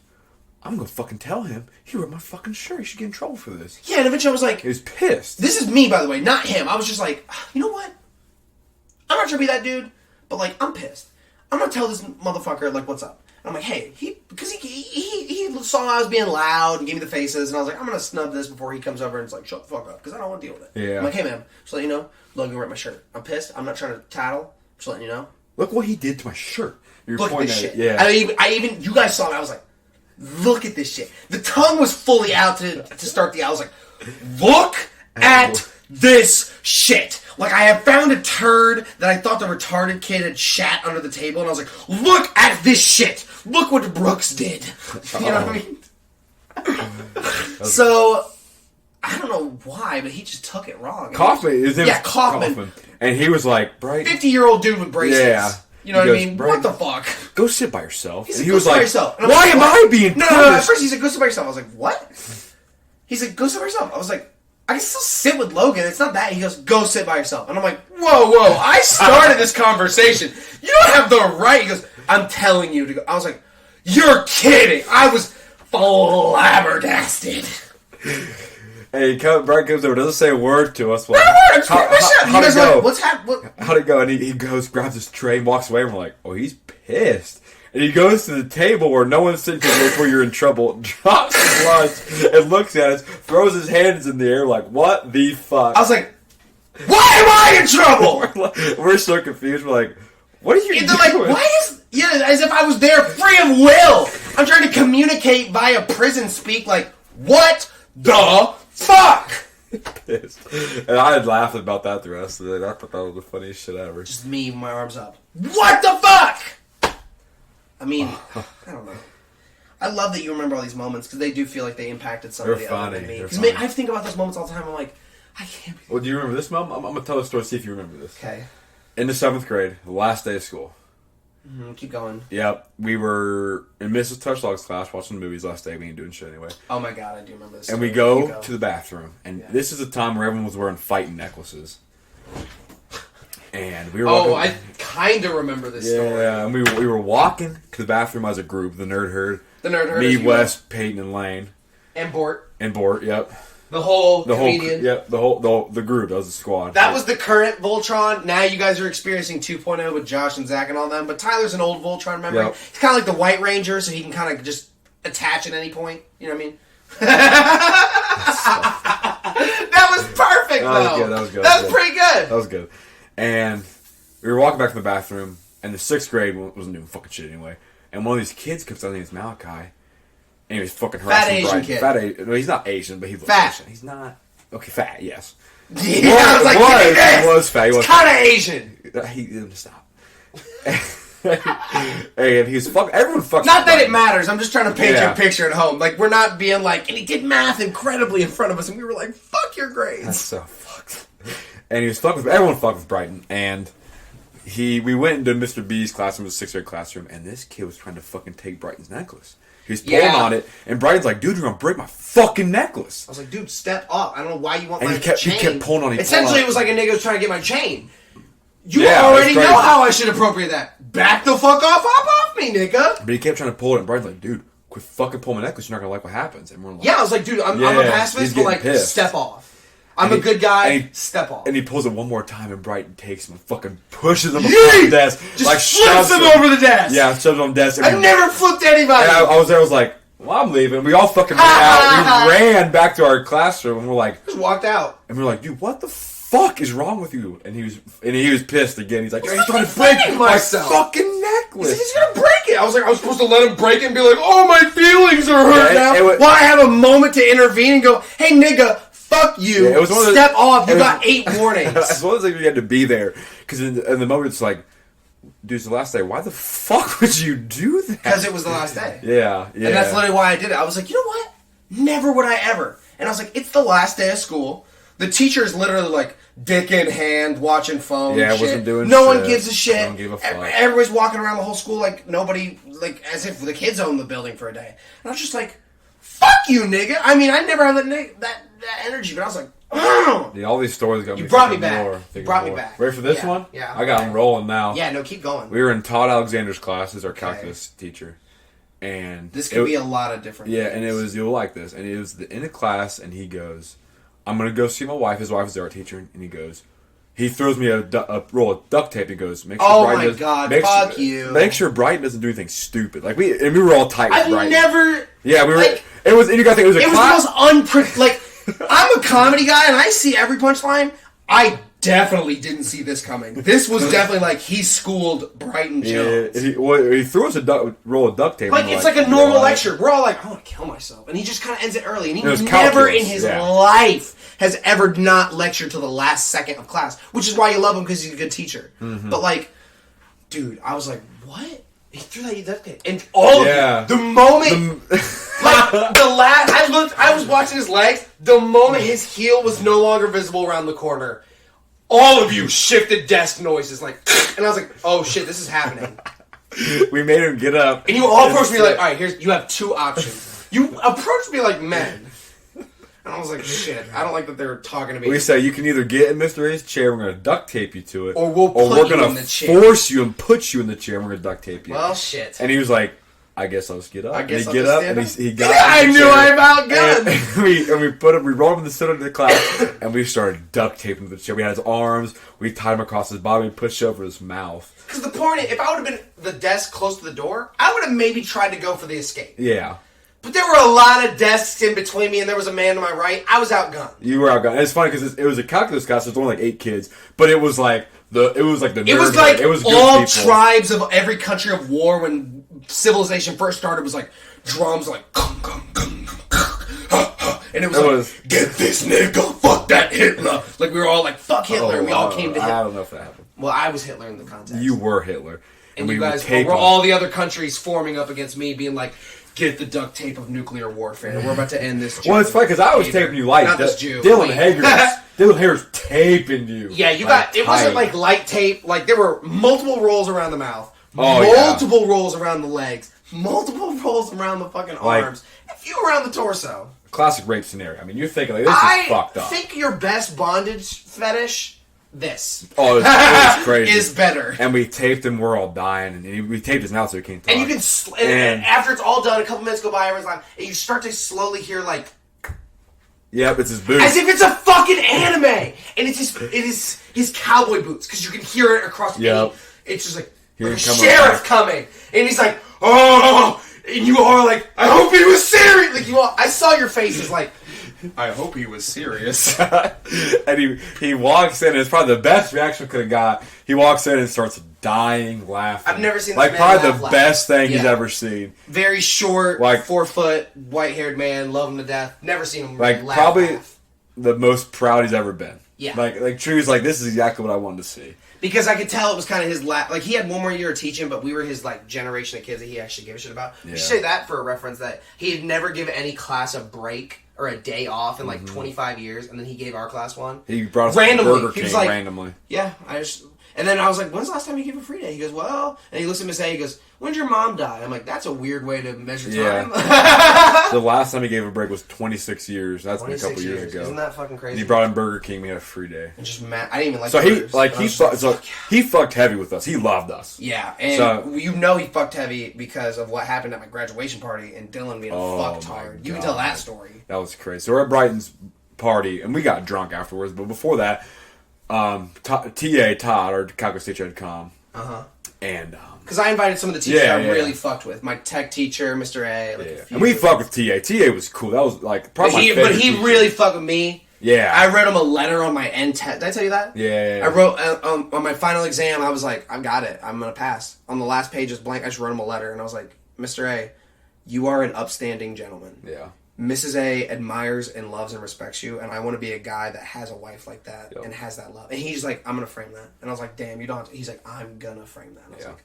I'm gonna fucking tell him he ripped my fucking shirt. He should get in trouble for this. Yeah, and eventually I was like, he was pissed. This is me, by the way, not him. I was just like, you know what? I'm not trying to be that dude, but like, I'm pissed. I'm gonna tell this motherfucker like, what's up? And I'm like, hey, because he saw I was being loud and gave me the faces, and I was like, I'm gonna snub this before he comes over and it's like, shut the fuck up, because I don't want to deal with it. Yeah. I'm like, hey man, just letting you know, Logan ripped my shirt. I'm pissed. I'm not trying to tattle. Just letting you know. Look what he did to my shirt. Look at this shit. Yeah. I even you guys saw it. I was like, look at this shit. The tongue was fully out to start the. I was like, look at this shit. Like, I had found a turd that I thought the retarded kid had shat under the table, and I was like, look at this shit. Look what Brooks did. You know what I mean? So, I don't know why, but he just took it wrong. Kaufman. Kaufman. And he was like, Bright. 50-year-old dude with braces. Yeah. You know what I mean? What the fuck? Go sit by yourself. He and he was like, why like, am I being punished? No, at first he said, go sit by yourself. I was like, what? He said, go sit by yourself. I was like, I can still sit with Logan. It's not that. He goes, go sit by yourself. And I'm like, whoa. I started this conversation. You don't have the right. He goes, I'm telling you to go. I was like, you're kidding. I was flabbergasted. And Brian comes over, doesn't say a word to us. Like, how'd it go? Like, what's happening? How'd it go? And he goes, grabs his tray, and walks away, and we're like, oh, he's pissed. And he goes to the table where no one's sitting because where you're in trouble, drops his lunch, and looks at us, throws his hands in the air like, what the fuck? I was like, why am I in trouble? We're so confused. We're like, what are you doing? Like, why is... Yeah, as if I was there free of will. I'm trying to communicate via prison speak like, what the fuck? Pissed. And I had laughed about that the rest of the day. I thought that was the funniest shit ever. Just me with my arms up. What the fuck? I mean, I don't know. I love that you remember all these moments because they do feel like they impacted somebody other than me. Because I think about those moments all the time. I'm like, I can't be. Well, do you remember this, Mom? I'm gonna tell the story. See if you remember this. Okay. In the 7th grade, the last day of school. Keep going. Yep, we were in Mrs. Touchdog's class watching the movies last day. We ain't doing shit anyway. Oh my god, I do remember this. And we go to the bathroom, and this is a time where everyone was wearing fighting necklaces. And we were. Oh, I kind of remember this story. Yeah, and we were walking to the bathroom as a group. The Nerd Herd. The Nerd Herd. Me, Wes, Peyton, and Lane. And Bort. Yep. The whole comedian. The group. That was the squad. That was the current Voltron. Now you guys are experiencing 2.0 with Josh and Zach and all them. But Tyler's an old Voltron member. Yep. He's kind of like the White Ranger, so he can kind of just attach at any point. You know what I mean? That was perfect, though. That was good. That was pretty good. That was good. And we were walking back to the bathroom, and the 6th grade wasn't doing fucking shit anyway. And one of these kids comes down, named Malachi. And he was fucking harassing Fat Asian Brian. kid. No, he's not Asian, but he looks fat. Asian. He's not. Okay, fat, yes. Yeah, I was like, he was fat. He was kind of Asian. He didn't stop. And he's fucking. Everyone fucking. Not that it matters. I'm just trying to paint you Yeah. a picture at home. Like, we're not being like, and he did math incredibly in front of us, and we were like, fuck your grades. That's so fucked. And he was fucking with everyone. Fucked with Brighton, and we went into Mr. B's classroom, the 6th grade classroom, and this kid was trying to fucking take Brighton's necklace. He was pulling on it, and Brighton's like, dude, you're gonna break my fucking necklace. I was like, dude, step up. I don't know why you want And my he kept pulling on it. Essentially, it was like a nigga was trying to get my chain. You Yeah, already it was crazy. know how I should appropriate that. Back the fuck off, hop off me, nigga. But he kept trying to pull it, and Brighton's like, dude, quit fucking pulling my necklace. You're not gonna like what happens. And we're like, Yeah, I was like, dude, I'm a he's pacifist, but getting like, pissed. step off. I'm a good guy, and he- step off. And he pulls it one more time, and Brighton takes him and fucking pushes him Yeet! across the desk. Just like flips shoves him over the desk. Yeah, shoves him on the desk. And I've never flipped anybody. And I was there, I was like, well, I'm leaving. We all fucking ran out. We ran back to our classroom, and we're like... Just walked out. And we're like, dude, what the fuck is wrong with you? And he was pissed again. He's like, he's trying to break my fucking necklace. He's gonna break it. I was like, I was supposed to let him break it and be like, oh, my feelings are hurt now. Well, I have a moment to intervene and go, hey, nigga, fuck you. Yeah, it was one of step off. You got 8 warnings. As well as you had to be there. Because in the moment, it's like, dude, it's the last day. Why the fuck would you do that? Because it was the last day. Yeah. And that's literally why I did it. I was like, you know what? Never would I ever. And I was like, it's the last day of school. The teacher is literally like, dick in hand, watching phone. Yeah, shit. wasn't doing No shit. one gives a shit. No one gave a fuck. Everybody's walking around the whole school like nobody, like as if the kids own the building for a day. And I was just like, fuck you, nigga. I mean, I never had that energy, but I was like, ugh. Yeah, all these stories got me. You brought me thinking back. more, You thinking brought me more. back. Ready for this Yeah, one? yeah, I got okay. him rolling now. Yeah, no, keep going. We were in Todd Alexander's class. He's our calculus teacher. And This could be a lot of different Yeah, things. and it was, you'll like this. And it was in a class, and he goes, I'm going to go see my wife. His wife is the art teacher. And he goes, he throws me a roll of duct tape and goes, make sure Oh Brighton my God, fuck you. Make sure Brighton doesn't do anything stupid. Like, we were all tight with I've Brighton. never... Yeah, we were... like, it was, and you got to think, it was a class. the most like, I'm a comedy guy, and I see every punchline. I definitely didn't see this coming. This was definitely like, he schooled Brighton Jones. Yeah, he threw us a roll of duct tape. Like, and it's we're like a normal "What?" lecture. We're all like, I want to kill myself. And he just kind of ends it early. And he It was never calculus, in his yeah. life has ever not lectured till the last second of class. Which is why you love him, because he's a good teacher. Mm-hmm. But like, dude, I was like, what? He threw that duct tape. And all Yeah. of you, the moment... like, the last... I was watching his legs. The moment his heel was no longer visible around the corner, all of you shifted desk noises. Like, and I was like, oh shit, this is happening. We made him get up. And you all approached me like, all right, you have 2 options. You approached me like men. And I was like, shit, I don't like that they're talking to me. We say you can either get in Mr. A's chair, we're going to duct tape you to it, Or we'll put we're you gonna in the chair. force you and put you in the chair, and we're going to duct tape you. Well, shit. And he was like, I guess I'll just get up. I guess and I'll he get just up, stand and up. he got Yeah, out of the I knew chair. I'm outgunned. And we rolled him in the center of the class, and we started duct taping to the chair. We had his arms, we tied him across his body, and pushed over his mouth. Because the point, if I would have been the desk close to the door, I would have maybe tried to go for the escape. Yeah. But there were a lot of desks in between me, and there was a man to my right. I was outgunned. You were outgunned. And it's funny because it was a calculus class. There's only like 8 kids, but it was like the It was like good all people. tribes of every country of war when civilization first started was like drums like and it was like, get this nigga, fuck that Hitler. Like we were all like, fuck Hitler, and we all came to I him. don't know if that happened. Well, I was Hitler in the contest. You were Hitler. And we you guys were all the other countries forming up against me, being like, get the duct tape of nuclear warfare. We're about to end this. Well, it's funny because I was taping you light. Not this Jew. Dylan Hager's taping you. Yeah, you got. It wasn't like light tape. Like there were multiple rolls around the mouth, Oh, multiple rolls around the legs, multiple rolls around the fucking arms, a few around the torso. Classic rape scenario. I mean, you're thinking like this is fucked up. I think your best bondage fetish. This. Oh, it was crazy. Is better. And we taped him. We're all dying, and we taped his mouth so he can't talk. And you can, and after it's all done, a couple minutes go by, everyone's like, and you start to slowly hear like, yep, it's his boots. as if it's a fucking anime, and it is his cowboy boots because you can hear it across the Yep. It's just like Here a he come sheriff coming, and he's like, oh, and you are like, I hope he was serious. Like I saw your faces like. I hope he was serious. And he walks in, and it's probably the best reaction we could have got. He walks in and starts dying, laughing. I've never seen this like man probably laugh. the best thing he's ever seen. Very short, like 4 foot, white haired man, love him to death. Never seen him like laugh. probably the most proud he's ever been. Yeah. Like True's like, this is exactly what I wanted to see. Because I could tell it was kind of his like he had one more year of teaching, but we were his like generation of kids that he actually gave a shit about. Yeah. We should say that for a reference that he had never given any class a break or a day off in like 25 years, and then he gave our class one. He brought us randomly. Burger King he was like, randomly. Yeah, and then I was like, when's the last time you gave a free day? He goes, well, and he looks at Miss A, he goes, when'd your mom die? I'm like, that's a weird way to measure time. The last time he gave a break was 26 years. That's been a couple years ago. Isn't that fucking crazy? And he brought in Burger King. We had a free day. And just I didn't even like. So burgers. he fucked heavy with us. He loved us. Yeah, and you know he fucked heavy because of what happened at my graduation party and Dylan being fucked hard. You can tell that story. That was crazy. So we're at Brighton's party and we got drunk afterwards. But before that, Todd or Calcutta State had come. And because I invited some of the teachers I really fucked with. My tech teacher, Mr. A. And we fucked with TA. TA was cool. That was like probably my favorite he teacher. really fucked with me. Yeah. I wrote him a letter on my end test. Did I tell you that? Yeah. I wrote on my final exam, I was like, I got it. I'm going to pass. On the last page is blank. I just wrote him a letter. And I was like, Mr. A, you are an upstanding gentleman. Yeah. Mrs. A admires and loves and respects you, and I want to be a guy that has a wife like that and has that love. And he's like, I'm going to frame that. And I was like, damn, you don't have to. He's like, I'm going to frame that. And I was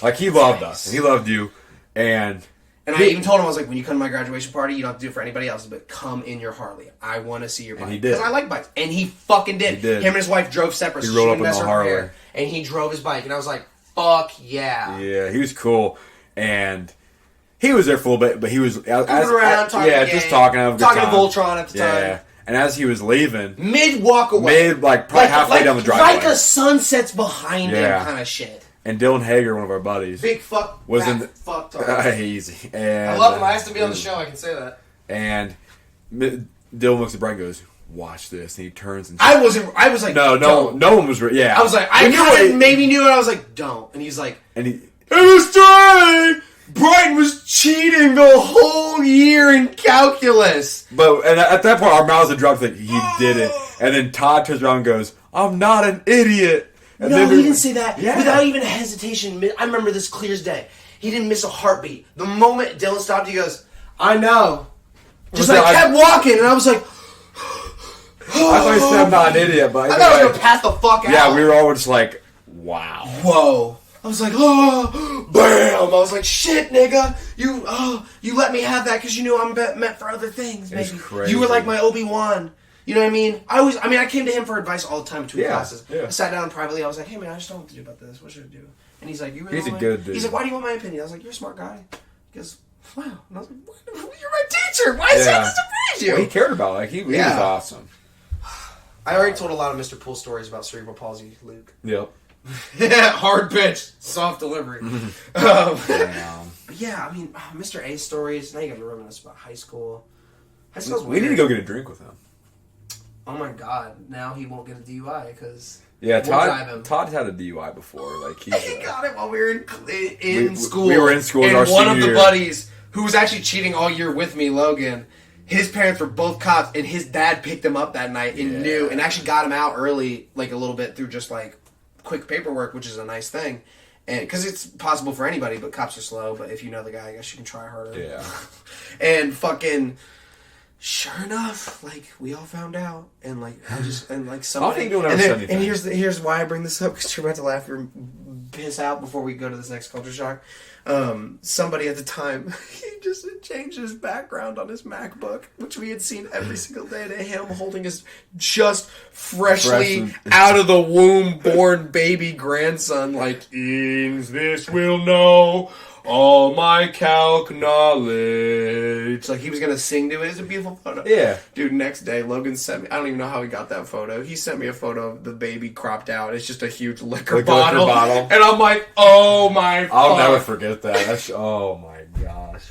like he loved us, and he loved you, and I even told him, I was like, when you come to my graduation party, you don't have to do it for anybody else, but come in your Harley. I want to see your bike. And he did. Because I like bikes. And he fucking did. He did. Him and his wife drove separate. He so rolled she up in mess the her Harley. hair, and he drove his bike. And I was like, fuck yeah. Yeah, he was cool, and he was there for a little bit, but he was around, talking just talking, having a good talking time. to Voltron at the time. Yeah, and as he was leaving, mid walk away, probably halfway down the driveway, like a sunset's behind him kind of shit. And Dylan Hager, one of our buddies, big fuck, was fat in the, fuck talk. Easy. And, I love him. I asked him to be on the show. I can say that. And Dylan looks at Brian, and goes, "Watch this," and he turns and I was like, no one was. Yeah, I was like, I kind of maybe knew it. I was like, don't. And he's like, and he. It was straight! Brighton was cheating the whole year in calculus. But and at that point, our mouths had dropped that he did it. And then Todd turns around and goes, "I'm not an idiot." And no, then he didn't say that. Yeah. Without even a hesitation. I remember this clear as day. He didn't miss a heartbeat. The moment Dylan stopped, he goes, I know. Just like kept walking, and I was like, I thought he said I'm not an idiot, but I thought I was going to pass the fuck out. Yeah, we were all just like, wow. Whoa. I was like, oh, bam. I was like, shit, nigga. You let me have that because you knew I'm meant for other things, baby. Crazy. You were like my Obi-Wan. You know what I mean? I came to him for advice all the time between classes. Yeah. I sat down privately. I was like, hey, man, I just don't know what to do about this. What should I do? And he's like, you really He's a good dude. He's like, why do you want my opinion? I was like, you're a smart guy. He goes, wow. And I was like, you're my teacher. Why is that to praise you? Well, he cared about it. He was awesome. I already told a lot of Mr. Poole stories about cerebral palsy, Luke. Yep. Hard pitch, soft delivery. But yeah, I mean, Mr. A stories. Now you got to reminisce about high school. High school's weird. We need to go get a drink with him. Oh my god! Now he won't get a DUI because Todd had a DUI before. Like he got it while we were in school. We were in school. And our one of the year. buddies who was actually cheating all year with me, Logan. His parents were both cops, and his dad picked him up that night and knew, and actually got him out early, like a little bit through just like quick paperwork, which is a nice thing, and because it's possible for anybody, but cops are slow. But if you know the guy, I guess you can try harder. Yeah. And fucking, sure enough, like we all found out, and like I just and like I somebody. think you'll never say anything. And here's why I bring this up, because you're about to laugh or piss out before we go to this next culture shock. Somebody at the time, he just changed his background on his MacBook, which we had seen every single day, to him holding his just freshly out of the womb born baby grandson, like, "In this will know all my calc knowledge." Like he was gonna sing to it. It's a beautiful photo. Yeah. Dude, next day, Logan sent me, I don't even know how he got that photo. He sent me a photo of the baby cropped out. It's just a huge liquor bottle. And I'm like, oh my I'll never forget that. That's, oh my gosh.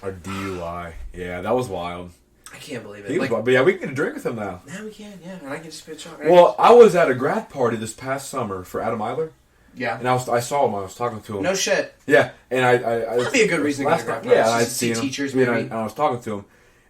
A DUI. Yeah, that was wild. I can't believe it. He was wild. But yeah, we can get a drink with him now. Now we can, yeah. And I can just pitch on. Well, I was at a grad party this past summer for Adam Eiler. Yeah. And I saw him. I was talking to him. No shit. Yeah. And that'd be a good reason to go to grad parties. Yeah, I'd see seen teachers, him. maybe. And I was talking to him.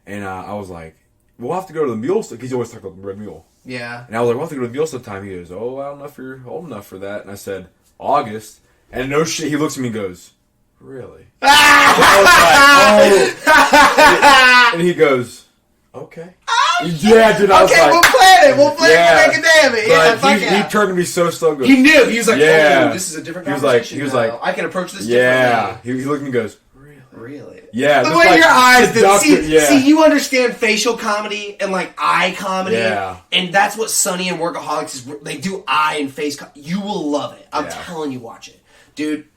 And I was like, we'll have to go to the mule, because he always talked about the Red Mule. Yeah. And I was like, we'll have to go to the mule sometime. He goes, oh, I don't know if you're old enough for that. And I said, August. And no shit, he looks at me and goes, really? I was like, oh. And he goes, okay. Yeah, dude, I was like, we'll plan it. We'll plan it. Make a day of it. Yeah, but he turned to me so slow. Goes, he knew. He was like, yeah. oh, this is a different conversation. He was like, I can approach this differently. differently. He looked at me and goes, really? Yeah. The way your eyes did. See, you understand facial comedy and like eye comedy. Yeah. And that's what Sunny and Workaholics is. They do eye and face You will love it. I'm telling you, watch it. Dude,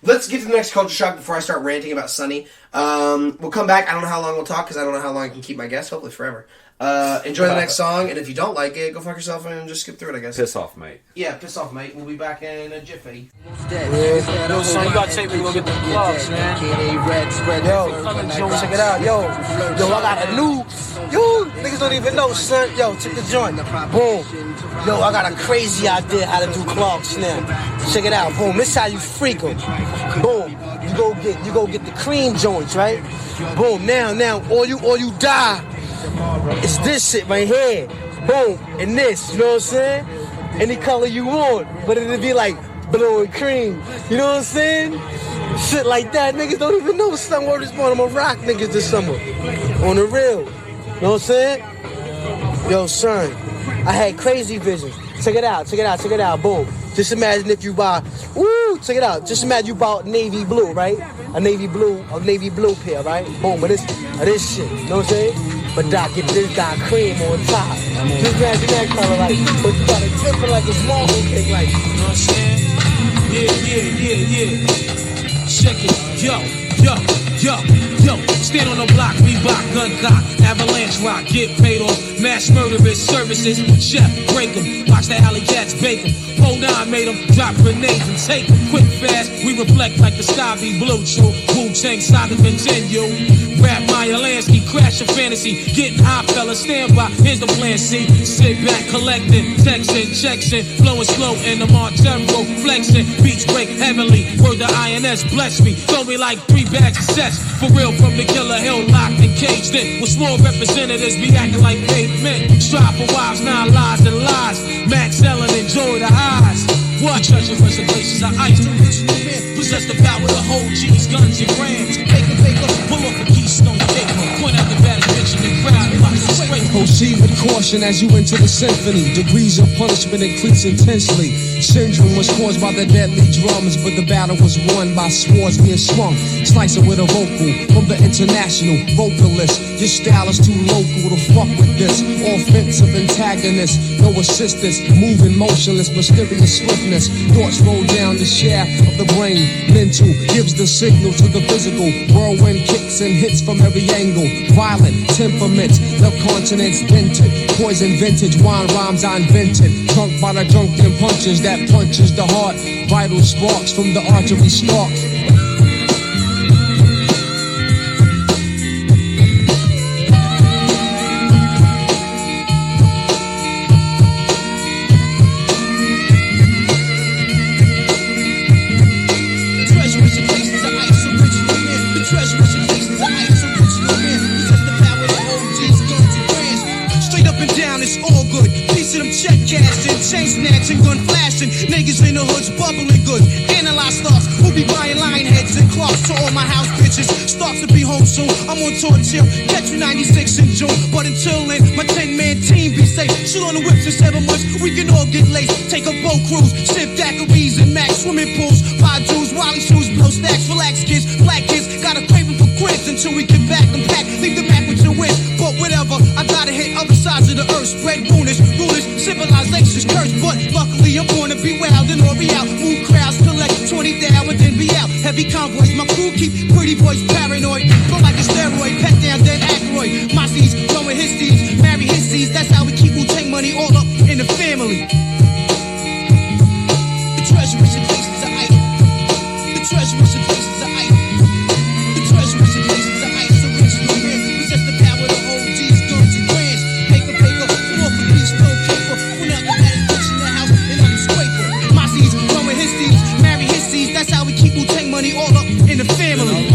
let's get to the next culture shock before I start ranting about Sunny. We'll come back. I don't know how long we'll talk, because I don't know how long I can keep my guests. Hopefully forever. Enjoy the next song, and if you don't like it, go fuck yourself and just skip through it, I guess. Piss off, mate. Yeah, piss off, mate. We'll be back in a jiffy. Yo, son, you gotta take me to go get the plugs, man. Yo, check it out. Yo, I got a new. You niggas don't even know, son. Yo, check the joint. Boom. Yo, I got a crazy idea how to do clogs now. Check it out. Boom. This how you freak 'em. Boom. You go get the cream joints, right? Boom. Now, all you die. It's this shit right here. Boom. And this, you know what I'm saying? Any color you want. But it'll be like blue and cream. You know what I'm saying? Shit like that. Niggas don't even know some word is born. I'm gonna rock niggas this summer. On the real. You know what I'm saying? Yo, son. I had crazy visions. Check it out. Boom. Just imagine if you buy, check it out. Just imagine you bought navy blue, right? A navy blue pair, right? Boom, but this shit, you know what I'm saying? But Doc, get this dark cream on top. Just imagine that color, like, but you got it different like a small cake, like, you know what I'm saying? Yeah. Check it, yo. Stand on the block, Reebok, gun cock, avalanche rock, get paid off, mass murderous services, chef, break 'em, watch the alley cats bake 'em, hold on, made 'em drop grenades and take 'em, quick fast, we reflect like the sky be blue, true, Wu-Tang saga continue, rap Maya Lansky, crash a fantasy, getting high, fella, stand by, here's the plan, see, sit back, collecting, texting, checks in, flowing slow in the Montero, flexing, beats break heavenly, word the INS, bless me, throw me like 3 bags of sets, for real from the Killer Hill, locked and caged in. With small representatives be acting like pavement. Strive for wives, 9 lies and lies. Max Ellen, enjoy the highs. What? Treasure reservations of ice. Possess the power to hold G's, guns, and grams. Baker, pull off a keystone tape. Point out the baddest bitch in the crowd. Proceed with caution as you enter the symphony. Degrees of punishment increase intensely. Syndrome was caused by the deadly drums, but the battle was won by swords being swung. Slice it with a vocal from the international vocalist. Your style is too local to fuck with this. Offensive antagonist, no assistance. Moving motionless, mysterious swiftness. Thoughts roll down the shaft of the brain. Mental gives the signal to the physical. Whirlwind kicks and hits from every angle. Violent temperaments, the continents dented. Poison vintage, wine rhymes I invented. Drunk by the drunken punches that punches the heart. Vital sparks from the artery stalks. Chain snatching, gun flashing, niggas in the hoods bubbling good. Analyze thugs who be buying lion heads and cloth. To all my house bitches, start to be home soon. I'm on tour chill, catch you 96 in June. But until then, my 10-man team be safe. Shoot on the whips in 7 months, we can all get laced. Take a boat cruise, sip daiquiris and max swimming pools. Buy Jews, Wally shoes, blow stacks, relax kids. Black kids, got a craving for cribs until we get back and pack. Leave the back with your wish, but whatever. I gotta hit other sides of the earth, spread rulers, civilization's cursed. But luckily I'm born to be wild and all be out. Move crowds, collect 20 down and then be out. Heavy convoys, my crew keep pretty boys paranoid. Flow like a steroid, pet down then Ackroyd. My seeds, growing his seeds, marry his seeds. That's how we keep Wu-Tang money all up in the family. The treasuries and places are idle. The treasuries and places are idle. The treasuries and places are idle. So rich, no man, possess the power to hold G's, guns and grands. Paper, more for peace, no paper. When I got a bitch in the house and I'm a scraper. My seeds, growing his seeds, marry his seeds. That's how we keep Wu-Tang money all up in the family.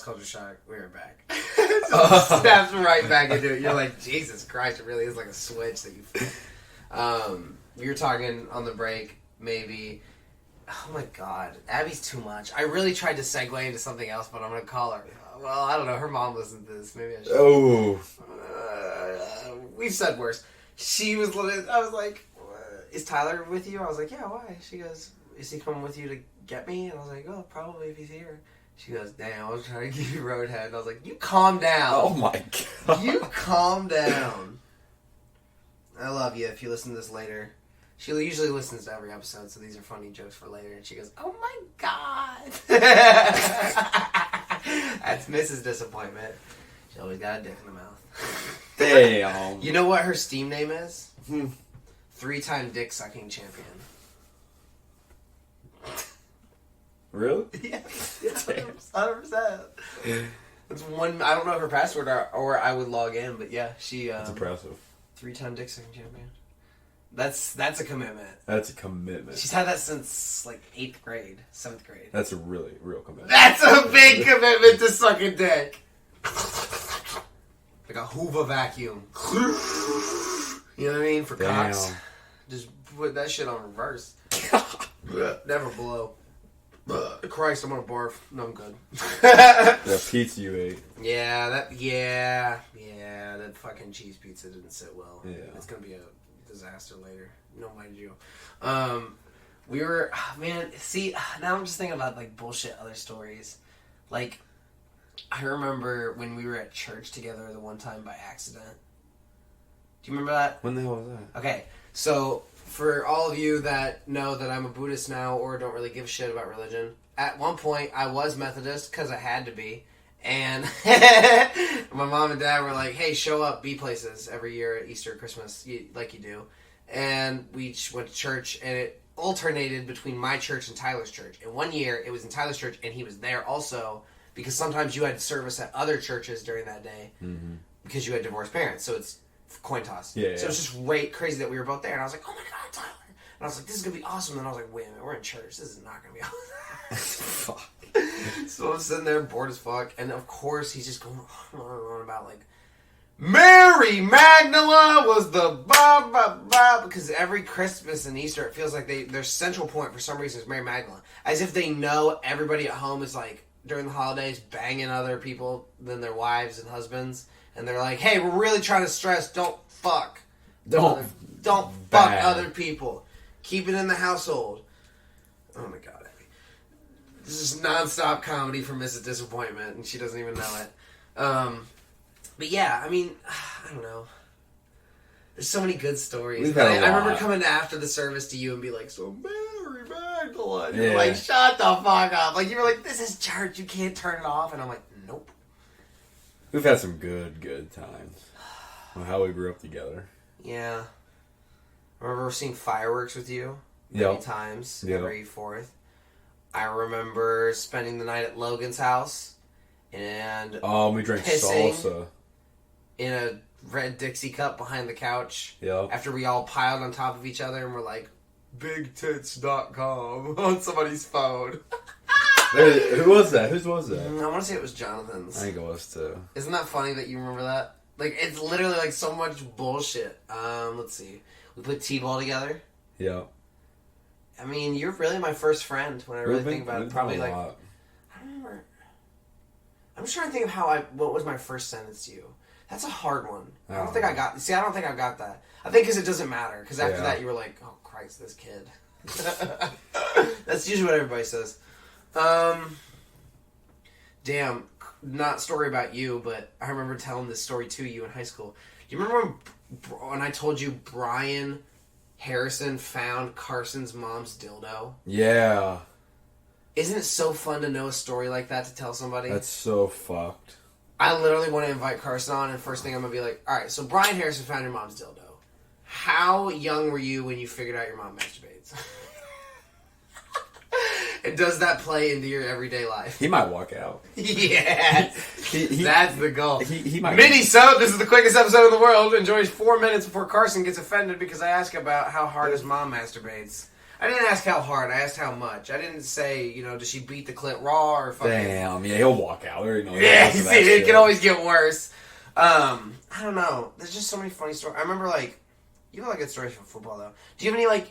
Culture shock. We are back. So snaps right back into it. You're like, Jesus Christ! It really is like a switch that you. We were talking on the break. Maybe. Oh my God, Abby's too much. I really tried to segue into something else, but I'm gonna call her. Well, I don't know. Her mom listens to this. Maybe I should. Oh. We've said worse. She was. I was like, "Is Tyler with you?" I was like, "Yeah, why?" She goes, "Is he coming with you to get me?" And I was like, "Oh, probably if he's here." She goes, "Damn, I was trying to give you roadhead." And I was like, "You calm down." Oh my God. You calm down. I love you if you listen to this later. She usually listens to every episode, so these are funny jokes for later. And she goes, "Oh my God." That's Mrs. Disappointment. She always got a dick in the mouth. Damn. You know what her Steam name is? 3-time dick sucking champion. Really? Yeah, 100%. That's one. I don't know her password or I would log in, but yeah, she. That's impressive. 3-time dick sucking champion. That's a commitment. That's a commitment. She's had that since like 8th grade, 7th grade. That's a really real commitment. That's a big commitment to sucking dick. Like a Hoover vacuum. You know what I mean? For cocks. Just put that shit on reverse. Never blow. Christ, I'm gonna barf. No, I'm good. That pizza you ate. Yeah, that fucking cheese pizza didn't sit well. Yeah. It's gonna be a disaster later. No, mind you. We were, man, see, now I'm just thinking about, like, bullshit other stories. Like, I remember when we were at church together the one time by accident. Do you remember that? When the hell was that? Okay, so for all of you that know that I'm a Buddhist now or don't really give a shit about religion, at one point I was Methodist because I had to be. And my mom and dad were like, "Hey, show up B places every year at Easter, Christmas, like you do." And we went to church, and it alternated between my church and Tyler's church. And one year, it was in Tyler's church, and he was there also, because sometimes you had service at other churches during that day, because you had divorced parents. So it's coin toss. Yeah, so it was just crazy that we were both there. And I was like, "Oh my God, Tyler." And I was like, "This is going to be awesome." And I was like, "Wait a minute, we're in church. This is not going to be awesome." Fuck. So I'm sitting there bored as fuck, and of course he's just going on and on about like Mary Magdalene was the because every Christmas and Easter it feels like their central point for some reason is Mary Magdalene, as if they know everybody at home is like during the holidays banging other people than their wives and husbands, and they're like, hey, we're really trying to stress, don't fuck other people, keep it in the household. Oh my god, Abby, this is nonstop comedy from Mrs. Disappointment and she doesn't even know it. But yeah, I mean, I don't know. There's so many good stories. I remember coming after the service to you and be like, so Mary Magdalene. You're like, shut the fuck up. Like, you were like, this is church. You can't turn it off. And I'm like, nope. We've had some good times. On how we grew up together. Yeah. I remember seeing fireworks with you many times every 4th. I remember spending the night at Logan's house and we drank salsa in a red Dixie cup behind the couch. Yeah. After we all piled on top of each other and were like, bigtits.com on somebody's phone. Who was that? Whose was that? I want to say it was Jonathan's. I think it was too. Isn't that funny that you remember that? Like, it's literally like so much bullshit. Let's see. We put T-ball together. Yeah. I mean, you're really my first friend when I really think about it. Probably like, I don't remember. I'm just trying to think of what was my first sentence to you. That's a hard one. I don't think I got that. I think because it doesn't matter. Because after that, you were like, oh, Christ, this kid. That's usually what everybody says. Damn, not story about you, but I remember telling this story to you in high school. Do you remember when I told you Brian Harrison found Carson's mom's dildo? Yeah. Isn't it so fun to know a story like that to tell somebody? That's so fucked. I literally want to invite Carson on, and first thing I'm going to be like, alright, so Brian Harrison found your mom's dildo. How young were you when you figured out your mom masturbates? And does that play into your everyday life? He might walk out. Yes! That's the goal. He might. Mini-sode, this is the quickest episode in the world. Enjoys 4 minutes before Carson gets offended because I ask about how hard his mom masturbates. I didn't ask how hard, I asked how much. I didn't say, does she beat the clit raw or fucking... Damn, yeah, he'll walk out. Yeah, see, it can always get worse. I don't know. There's just so many funny stories. I remember, you have a good stories from football, though. Do you have any,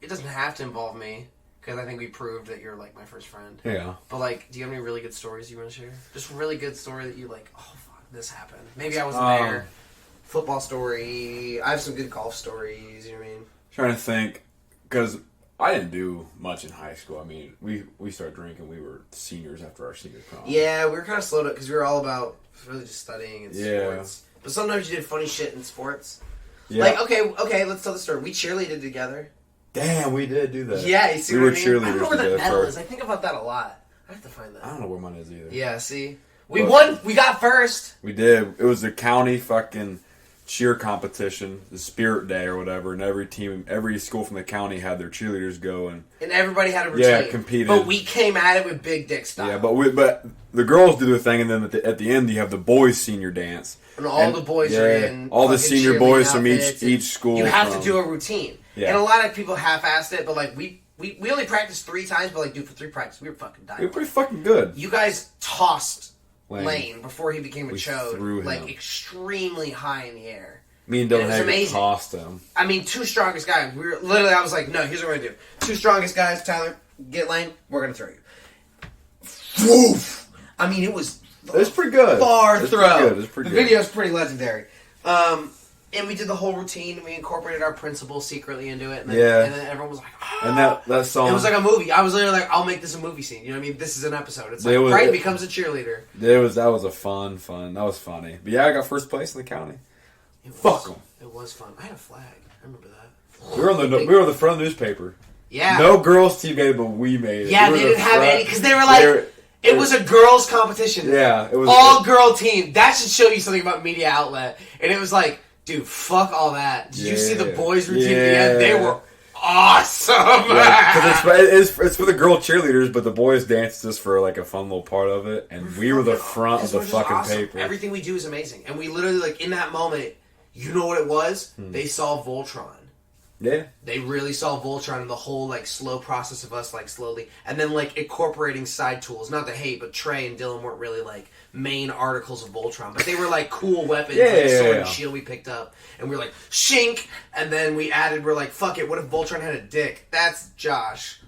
it doesn't have to involve me, because I think we proved that you're, my first friend. Yeah. But, do you have any really good stories you want to share? Just a really good story that you, oh, fuck, this happened. Maybe I wasn't there. Football story. I have some good golf stories, you know what I mean? Trying to think, because I didn't do much in high school. I mean, we started drinking. We were seniors after our senior prom. Yeah, we were kind of slowed up because we were all about really just studying and sports. But sometimes you did funny shit in sports. Yeah. Okay, let's tell the story. We cheerleaded together. Damn, we did do that. Yeah, you see what I mean? Cheerleaders. I don't know where that medal is. I think about that a lot. I have to find that. I don't know where mine is either. Yeah, see? We won. We got first. We did. It was the county fucking cheer competition, the Spirit Day or whatever, and every school from the county had their cheerleaders go and everybody had a routine. Yeah, competed. But we came at it with big dick style. Yeah, but the girls do their thing, and then at the end you have the boys' senior dance, and all the boys are in all the senior boys from each school. You have to do a routine, and a lot of people half-assed it, but we only practiced 3 times, but for 3 practices we were fucking dying. We were pretty fucking good. You guys tossed Lane before he became a chode, extremely high in the air. Me and Dylan Hager tossed him. I mean, 2 strongest guys. We were literally. I was like, no. Here's what we're gonna do. 2 strongest guys. Tyler, get Lane. We're gonna throw you. Woof! I mean, it was pretty good. Far throw. It was pretty good. The video's pretty legendary. And we did the whole routine. And we incorporated our principals secretly into it. And then everyone was like, oh. And that song. It was like a movie. I was literally like, I'll make this a movie scene. You know what I mean? This is an episode. It's Brian becomes a cheerleader. That was a fun. That was funny. But yeah, I got first place in the county. Fuck them. It was fun. I had a flag. I remember that. We were on the front of the newspaper. Yeah. No girls team made it, but we made it. Yeah, they didn't have any because they were like, it was a girls' competition. Yeah, it was all girl team. That should show you something about media outlet. And it was like, dude, fuck all that. Did you see the boys' routine? Yeah, they were awesome. Because it's for the girl cheerleaders, but the boys danced just for a fun little part of it, and we were the front of the fucking paper. Everything we do is amazing, and we literally in that moment. You know what it was? They saw Voltron. Yeah. They really saw Voltron and the whole like slow process of us like slowly, and then like incorporating side tools. Not to hate, but Trey and Dylan weren't really like main articles of Voltron, but they were like cool weapons, like sword and shield we picked up, and we were like shink, and then we're like fuck it. What if Voltron had a dick? That's Josh.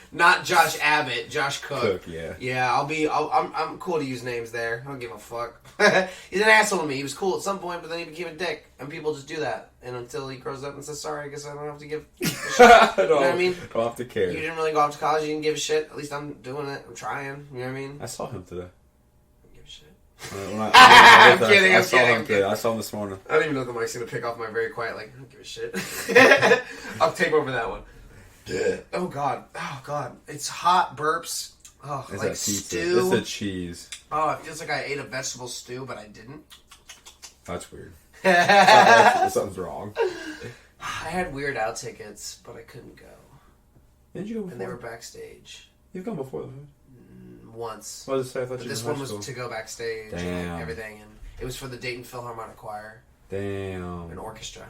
Not Josh Abbott, Josh Cook. Yeah, I'm cool to use names there. I don't give a fuck. He's an asshole to me. He was cool at some point, but then he became a dick, and people just do that. And until he grows up and says, "Sorry, I guess I don't have to give a shit." You know what I mean? Don't have to care. You didn't really go off to college. You didn't give a shit. At least I'm doing it. I'm trying. You know what I mean? I saw him today. I don't give a shit. I'm kidding. I saw him this morning. I don't even know if the mic's gonna pick off my very quiet. Like, I don't give a shit. I'll take over that one. Oh god, it's hot burps. Oh, it's like stew. It's the cheese. Oh, it feels like I ate a vegetable stew, but I didn't. That's weird. Something's wrong. I had Weird Al tickets, but I couldn't go. Did you go before? And they were backstage. You've gone before, though. Once. What did it say? I thought but this one was to go backstage. Damn. And like, everything, and it was for the Dayton Philharmonic Choir. Damn. An orchestra.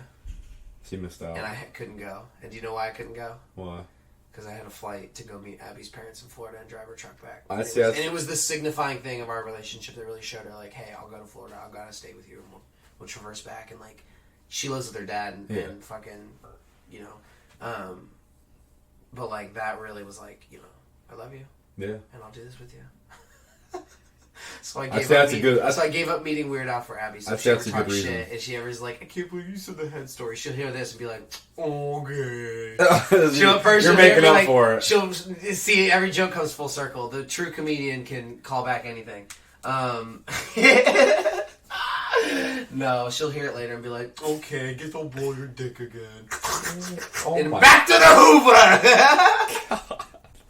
So you missed out. And I couldn't go. And do you know why I couldn't go? Why? Because I had a flight to go meet Abby's parents in Florida and drive her truck back. And it was the signifying thing of our relationship that really showed her, like, hey, I'll go to Florida. I'll gotta stay with you, and we'll traverse back. And like, she lives with her dad and fucking, you know, but like that really was like, you know, I love you. Yeah. And I'll do this with you. So I gave up meeting Weird Al for Abby. So if she ever talks shit, and she ever's like, I can't believe you said the head story, she'll hear this and be like, okay. You're making up for it. She'll see every joke comes full circle. The true comedian can call back anything. No, she'll hear it later and be like, okay, get to blow your dick again. And back to the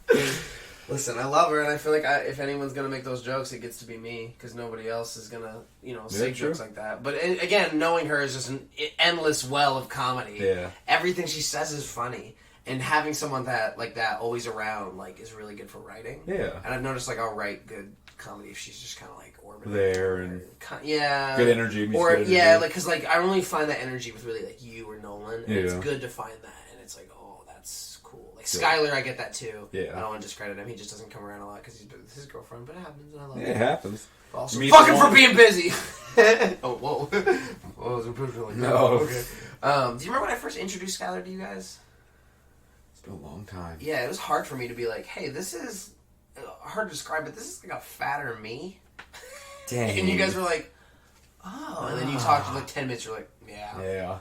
Hoover! Listen, I love her, and I feel like if anyone's going to make those jokes, it gets to be me, because nobody else is going to, you know, say jokes like that. But again, knowing her is just an endless well of comedy. Yeah. Everything she says is funny, and having someone like that always around, like, is really good for writing. Yeah. And I've noticed, like, I'll write good comedy if she's just kind of, like, orbiting there, and good energy. Or, good energy. Yeah, like, because, like, I only find that energy with really, like, you or Nolan, and it's good to find that, and it's like, oh, that's cool. Like, Skyler, I get that, too. Yeah. I don't want to discredit him. He just doesn't come around a lot, because he's with his girlfriend, but it happens, and I love it. It happens. Also, fuck him for being busy! Oh, whoa. I wasn't pushing like that. No. Okay. Do you remember when I first introduced Skyler to you guys? It's been a long time. Yeah, it was hard for me to be like, hey, this is hard to describe, but this is like a fatter me. Dang. And you guys were like, oh. And then you talked for like 10 minutes, you're like, yeah.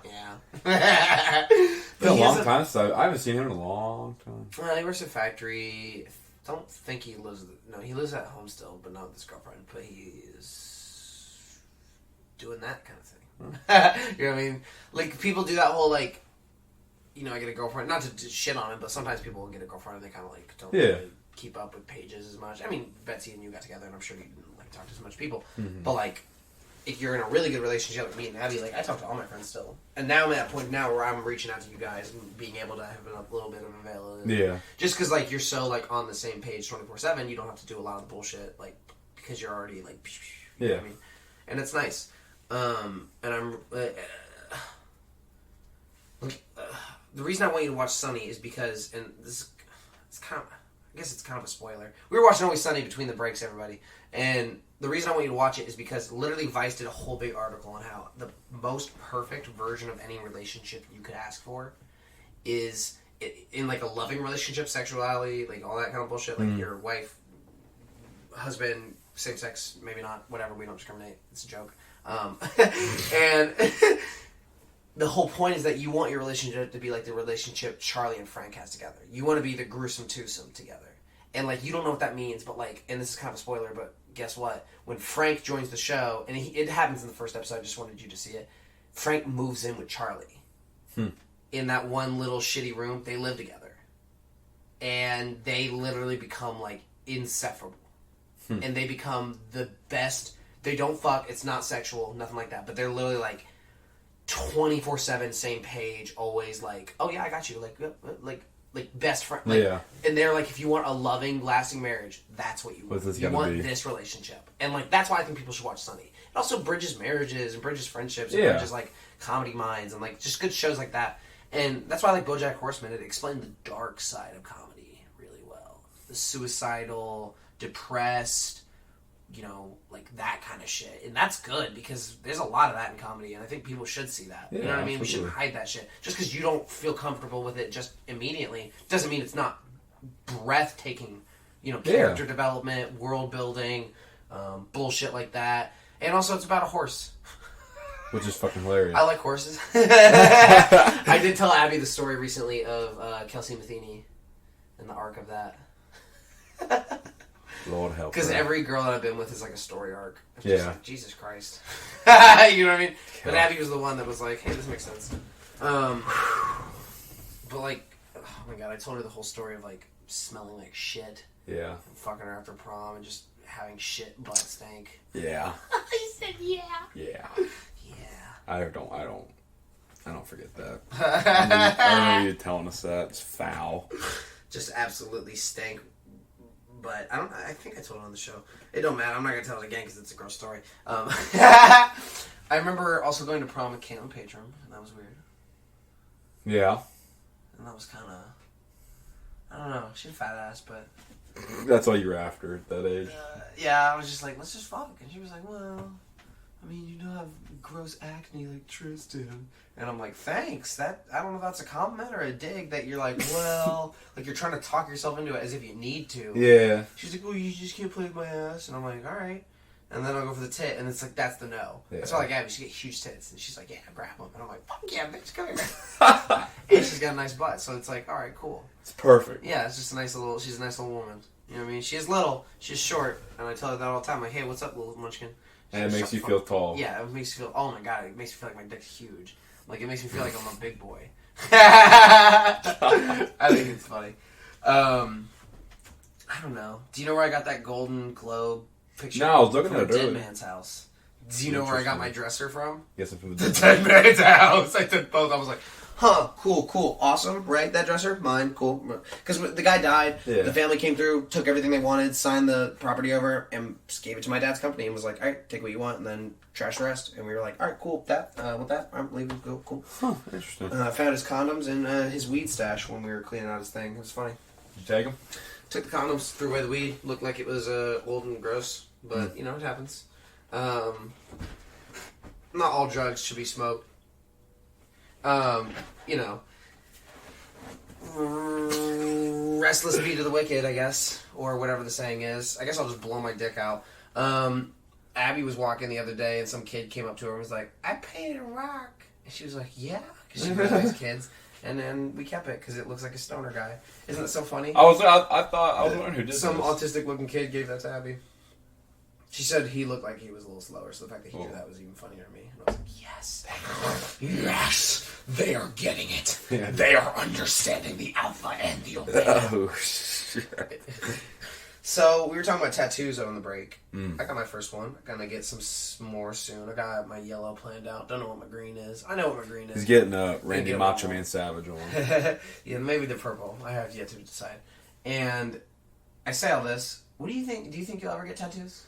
It's been a long time, so I haven't seen him in a long time. Well, he works at factory. I don't think he lives. No, he lives at home still, but not with his girlfriend. But he is doing that kind of thing. You know what I mean? Like, people do that whole, like, you know, I get a girlfriend. Not to shit on it, but sometimes people will get a girlfriend and they kind of, like, don't really keep up with pages as much. I mean, Betsy and you got together, and I'm sure you didn't, like, talk to as much people. Mm-hmm. But, like, if you're in a really good relationship with me and Abby, like, I talk to all my friends still. And now I'm at a point now where I'm reaching out to you guys and being able to have a little bit of availability. Yeah. Just because, like, you're so, like, on the same page 24/7, you don't have to do a lot of the bullshit, like, because you're already, like, you know what I mean? And it's nice. And I'm... the reason I want you to watch Sunny is because, and this it's kind of... I guess it's kind of a spoiler. We were watching Always Sunny between the breaks, everybody. And the reason I want you to watch it is because literally Vice did a whole big article on how the most perfect version of any relationship you could ask for is in like a loving relationship, sexuality, like all that kind of bullshit. Like your wife, husband, same sex, maybe not, whatever, we don't discriminate. It's a joke. And the whole point is that you want your relationship to be like the relationship Charlie and Frank has together. You want to be the gruesome twosome together. And, like, you don't know what that means, but, like, and this is kind of a spoiler, but guess what? When Frank joins the show, and it happens in the first episode, I just wanted you to see it, Frank moves in with Charlie. In that one little shitty room, they live together. And they literally become, like, inseparable. And they become the best. They don't fuck, it's not sexual, nothing like that, but they're literally, like, 24/7, same page, always, like, oh, yeah, I got you, like best friend, like, and they're like, if you want a loving, lasting marriage, that's what you want. You want this relationship, and like that's why I think people should watch Sunny. It also bridges marriages and bridges friendships and bridges like comedy minds and like just good shows like that. And that's why I like BoJack Horseman. It explained the dark side of comedy really well. The suicidal, depressed, like that kind of shit. And that's good because there's a lot of that in comedy, and I think people should see that. Yeah, you know what I mean? absolutely. We shouldn't hide that shit. Just because you don't feel comfortable with it just immediately doesn't mean it's not breathtaking. Character development, world building, bullshit like that. And also it's about a horse. Which is fucking hilarious. I like horses. I did tell Abby the story recently of Kelsey Matheny and the arc of that. Lord help. Because every girl that I've been with is like a story arc. It's just like, Jesus Christ. You know what I mean? But Abby was the one that was like, hey, this makes sense. But like, oh my god, I told her the whole story of like smelling like shit. Yeah. And fucking her after prom and just having shit butt stank. Yeah. He said, yeah. Yeah. Yeah. I don't forget that. I remember you telling us that. It's foul. Just absolutely stank. But I think I told it on the show. It don't matter. I'm not going to tell it again because it's a gross story. I remember also going to prom with Caitlin Patron, and that was weird. Yeah. And that was kind of, I don't know. She had a fat ass, but... That's all you were after at that age. Yeah, I was just like, let's just fuck. And she was like, well, I mean, you don't have gross acne like Tristan. And I'm like, thanks. I don't know if that's a compliment or a dig that you're like, well, like you're trying to talk yourself into it as if you need to. Yeah. She's like, well, you just can't play with my ass. And I'm like, all right. And then I'll go for the tit, and it's like, that's the no. Yeah. That's why I like Abby. She get huge tits. And she's like, yeah, grab them. And I'm like, fuck yeah, bitch, come here. And she's got a nice butt, so it's like, all right, cool. It's perfect. Yeah, it's just she's a nice little woman. You know what I mean? She's little, she's short, and I tell her that all the time. Like, hey, what's up, little munchkin? And it makes you feel tall. Yeah, it makes you feel, oh my god, it makes me feel like my dick's huge. Like, it makes me feel like I'm a big boy. I think it's funny. I don't know. Do you know where I got that Golden Globe picture? No, I was looking from at it the Dead earlier. Man's house. Do you know where I got my dresser from? Yes, I'm from the Dead Man's house. I did both. I was like, huh, cool, awesome, right? That dresser, mine, cool. Because the guy died, the family came through, took everything they wanted, signed the property over, and just gave it to my dad's company and was like, all right, take what you want, and then trash the rest. And we were like, all right, cool, with that, I'm leaving, cool. Huh, interesting. I found his condoms in his weed stash when we were cleaning out his thing. It was funny. Did you take them? Took the condoms, threw away the weed. Looked like it was old and gross, but it happens. Not all drugs should be smoked. Restless beat of the wicked, I guess, or whatever the saying is. I guess I'll just blow my dick out. Abby was walking the other day, and some kid came up to her and was like, "I painted a rock," and she was like, "Yeah," because she really likes kids. And then we kept it because it looks like a stoner guy. Isn't that so funny? I thought I was wondering who did some this. autistic-looking kid gave that to Abby. She said he looked like he was a little slower, so the fact that he did that was even funnier to me. And I was like, yes. Yes, they are getting it. Yeah. They are understanding the alpha and the omega. Oh, shit. So, we were talking about tattoos on the break. I got my first one. I'm going to get some more soon. I got my yellow planned out. Don't know what my green is. I know what my green is. He's getting Randy Macho Man Savage on. Yeah, maybe the purple. I have yet to decide. And I say all this. What do you think? Do you think you'll ever get tattoos?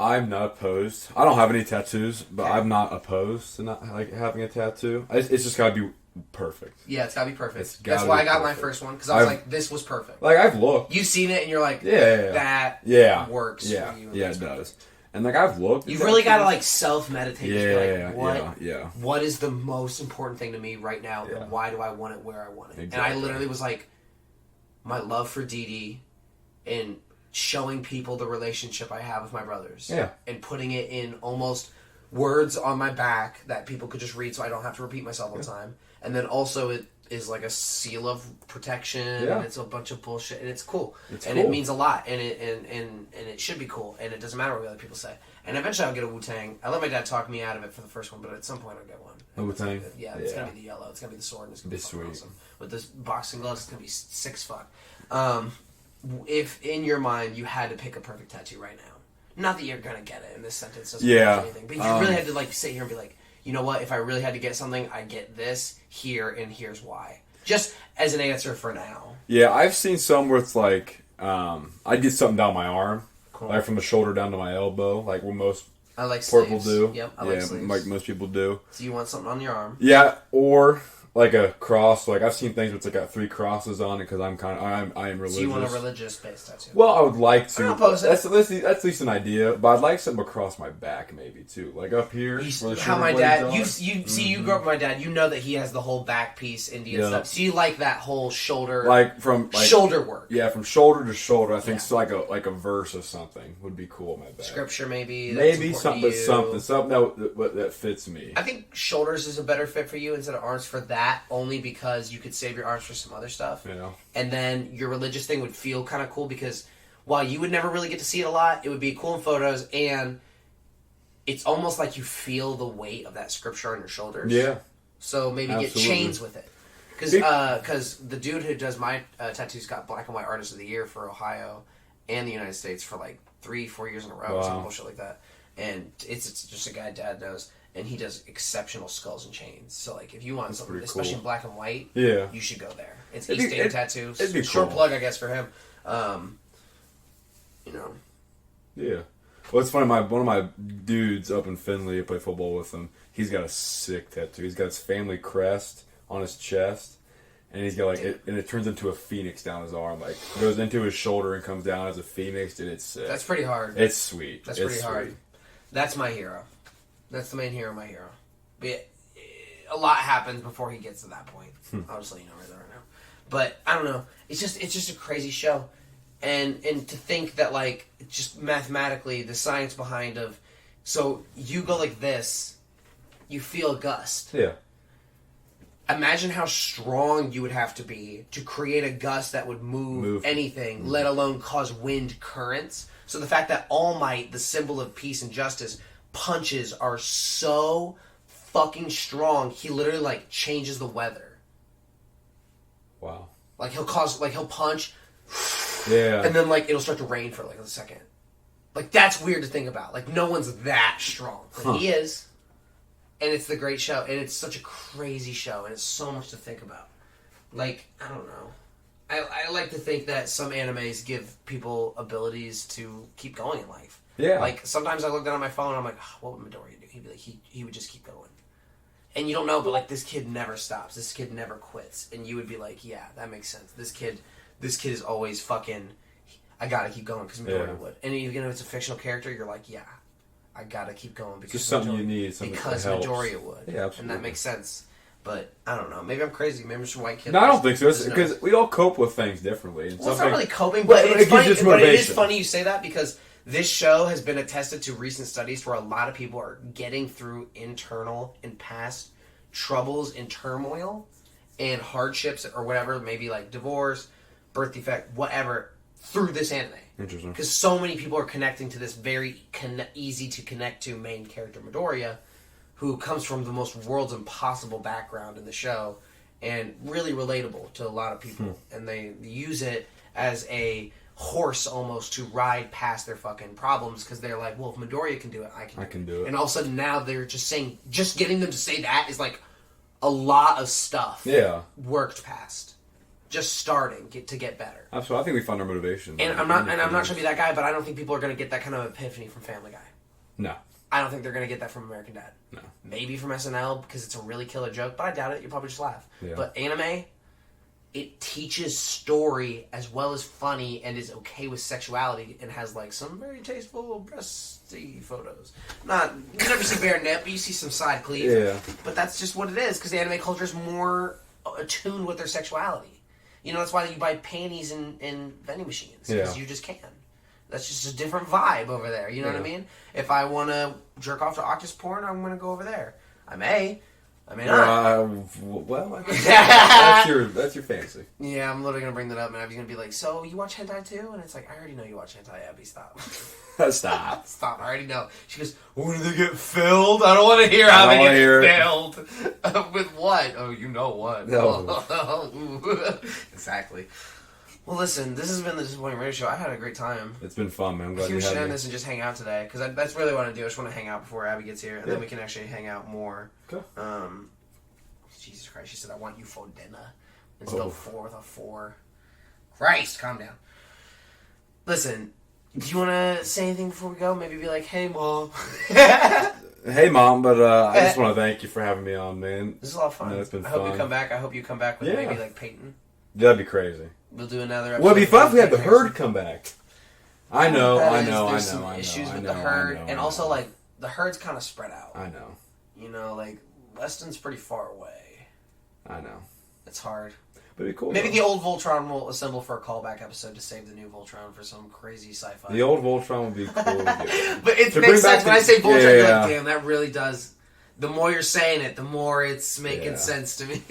I'm not opposed. I don't have any tattoos, but I'm not opposed to not having a tattoo. It's just gotta be perfect. Yeah, it's gotta be perfect. That's why I got my first one, because I was like, this was perfect. Like, I've looked. You've seen it, and you're like, that works for you. Yeah, it does. And, like, I've looked. You've really gotta, like, self-meditate. Yeah, what is the most important thing to me right now, and why do I want it where I want it? Exactly. And I literally was like, my love for Dee Dee, and showing people the relationship I have with my brothers. Yeah. And putting it in almost words on my back that people could just read so I don't have to repeat myself all the time. And then it is like a seal of protection, and it's a bunch of bullshit, and it's cool. It means a lot, and it should be cool, and it doesn't matter what other people say. And eventually I'll get a Wu-Tang. I let my dad talk me out of it for the first one, but at some point I'll get one. A Wu-Tang? Yeah, it's gonna be the yellow. It's gonna be the sword, and it's gonna be sweet. Awesome. With this boxing gloves, it's gonna be sick as fuck. If in your mind you had to pick a perfect tattoo right now, not that you're gonna get it in this sentence doesn't mean anything, but if you really had to like sit here and be like, you know what, if I really had to get something, I get this here, and here's why. Just as an answer for now. Yeah, I've seen some where it's like, I'd get something down my arm, like from the shoulder down to my elbow, like what most people do. Yep, I like sleeves. Like most people do. So you want something on your arm? Yeah, or like a cross. Like I've seen things that's got 3 crosses on it because I am religious. So you want a religious-based tattoo? Well, I would like to. I'm opposed to it. That's at least an idea, but I'd like something across my back maybe too, like up here. How my dad, you grew up with my dad. You know that he has the whole back piece Indian stuff. So you like that whole shoulder, shoulder work. Yeah, from shoulder to shoulder. I think so. Like a verse of something would be cool on my back. Scripture maybe. Maybe something that fits me. I think shoulders is a better fit for you instead of arms for that, only because you could save your arms for some other stuff. Yeah. And then your religious thing would feel kind of cool because while you would never really get to see it a lot, it would be cool in photos, and it's almost like you feel the weight of that scripture on your shoulders. Yeah. So maybe get chains with it. Because the dude who does my tattoos got Black and White Artist of the Year for Ohio and the United States for like 3-4 years in a row or some bullshit like that. And it's just a guy Dad knows. And he does exceptional skulls and chains. So, like, if you want something, especially in black and white, you should go there. It's East State Tattoos. It'd be short cool. plug, I guess, for him. Yeah. Well, it's funny. One of my dudes up in Findlay, I play football with him. He's got a sick tattoo. He's got his family crest on his chest, and he's got and it turns into a phoenix down his arm. Like goes into his shoulder and comes down as a phoenix. Dude, it's sick. That's pretty hard. It's sweet. That's pretty hard. That's my hero. That's the main hero of my hero. But a lot happens before he gets to that point. I'll just let you know right now. But I don't know. It's just a crazy show. And to think that like just mathematically the science behind so you go like this, you feel a gust. Yeah. Imagine how strong you would have to be to create a gust that would move anything, let alone cause wind currents. So the fact that All Might, the symbol of peace and justice, punches are so fucking strong, he literally like changes the weather. Wow. Like he'll punch, and then like it'll start to rain for like a second. Like that's weird to think about. Like no one's that strong, but he is, and it's the great show, and it's such a crazy show, and it's so much to think about. Like I don't know. I like to think that some animes give people abilities to keep going in life. Yeah. Like, sometimes I look down at my phone and I'm like, what would Midoriya do? He'd be like, he would just keep going. And you don't know, but, like, this kid never stops. This kid never quits. And you would be like, yeah, that makes sense. This kid is always fucking, I gotta keep going because Midoriya would. And even if it's a fictional character, you're like, yeah, I gotta keep going because just something you need, something because that helps. Midoriya would. Yeah, absolutely. And that makes sense. But, I don't know. Maybe I'm crazy. Maybe I'm just a white kid. No, I don't think so. Because we all cope with things differently. Well, it's not really coping, but it's funny. But it is funny you say that because this show has been attested to recent studies where a lot of people are getting through internal and past troubles and turmoil and hardships or whatever, maybe like divorce, birth defect, whatever, through this anime. Interesting. Because so many people are connecting to this very easy to connect to main character Midoriya, who comes from the most world's impossible background in the show and really relatable to a lot of people. And they use it as a horse almost to ride past their fucking problems because they're like, well, if Midoriya can do it, I can do it. And all of a sudden now they're just saying, just getting them to say that is like a lot of stuff worked past. Just starting to get better. Absolutely. I think we found our motivation. And I'm not trying to be that guy, but I don't think people are going to get that kind of epiphany from Family Guy. No. I don't think they're going to get that from American Dad. No. Maybe from SNL because it's a really killer joke, but I doubt it. You'll probably just laugh. Yeah. But anime, it teaches story as well as funny and is okay with sexuality and has like some very tasteful breasty photos. You never see bare nip, but you see some side cleave. Yeah. But that's just what it is because the anime culture is more attuned with their sexuality. You know, that's why you buy panties in vending machines because you just can. That's just a different vibe over there. You know what I mean? If I want to jerk off to Octus porn, I'm going to go over there. I may not. Well, that's your fantasy. Yeah, I'm literally going to bring that up, and Abby's going to be like, so you watch hentai too? And it's like, I already know you watch hentai, Abby. Stop. Stop. Stop. I already know. She goes, when do they get filled? I don't want to hear how they get filled. With what? Oh, you know what. No. Exactly. Well, listen, this has been the Disappointing Radio Show. I've had a great time. It's been fun, man. I'm glad we you should had end me. this and just hang out today, because that's really what I want to do. I just want to hang out before Abby gets here, and then we can actually hang out more. Okay. Jesus Christ, she said, I want you for dinner. It's spelled 4 with a 4. Christ, calm down. Listen, do you want to say anything before we go? Maybe be like, hey, Mom. Hey, Mom, but I just want to thank you for having me on, man. This is a lot of fun. It's been I fun. hope you come back. I hope you come back with maybe like Peyton. That'd be crazy. We'll do another episode. Well, it'd be fun if we had the Herd come back. I know. There's some issues with the Herd, and also like the Herd's kind of spread out. I know. You know, like Weston's pretty far away. I know. It's hard. But it'd be cool. Maybe the old Voltron will assemble for a callback episode to save the new Voltron for some crazy sci-fi. The old Voltron would be cool. But it makes sense when I say Voltron. You're like, damn, that really does. The more you're saying it, the more it's making sense to me.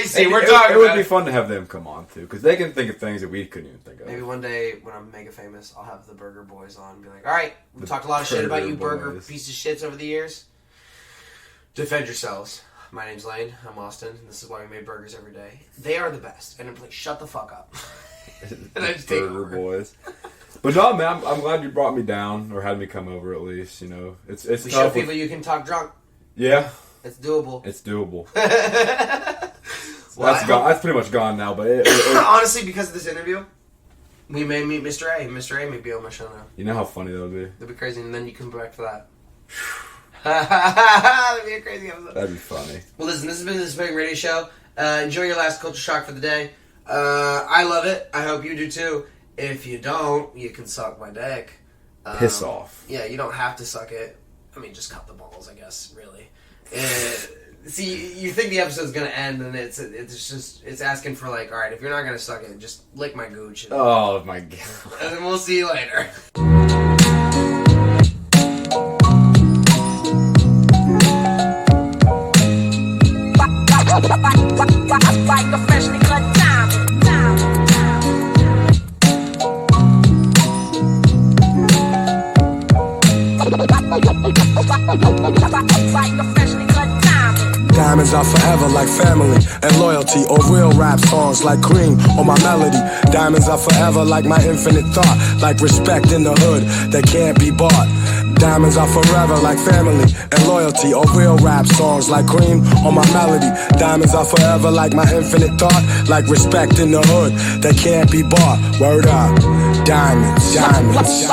See, we're talking. It would be fun to have them come on too, because they can think of things that we couldn't even think of. Maybe one day when I'm mega famous, I'll have the Burger Boys on and be like, "All right, we talked a lot of shit about you, Burger piece of shits over the years. Defend yourselves. My name's Lane. I'm Austin. And this is why we made burgers every day. They are the best." And I'm like, "Shut the fuck up." And I just take over. Burger Boys. But no, man, I'm glad you brought me down or had me come over at least. You know, it's we tough. Show people you can talk drunk. Yeah. It's doable. It's doable. Well, that's pretty much gone now, but honestly, because of this interview, we may meet Mr. A. Mr. A may be on my show now. You know how funny that would be? That'd be crazy, and then you come back for that. That'd be a crazy episode. That'd be funny. Well, listen, this has been the Dissappointing Radio Show. Enjoy your last culture shock for the day. I love it. I hope you do too. If you don't, you can suck my dick. Piss off. Yeah, you don't have to suck it. I mean, just cut the balls, I guess, really. See, you think the episode's gonna end, and it's asking for like, all right, if you're not gonna suck it, just lick my gooch. Oh my god! And then we'll see you later. Like a freshly cut diamond. Like a freshly cut diamond. Diamonds are forever like family and loyalty, or real rap songs like cream on my melody. Diamonds are forever like my infinite thought, like respect in the hood that can't be bought. Diamonds are forever like family and loyalty, or real rap songs like cream on my melody. Diamonds are forever like my infinite thought, like respect in the hood that can't be bought. Word up, diamonds, diamonds.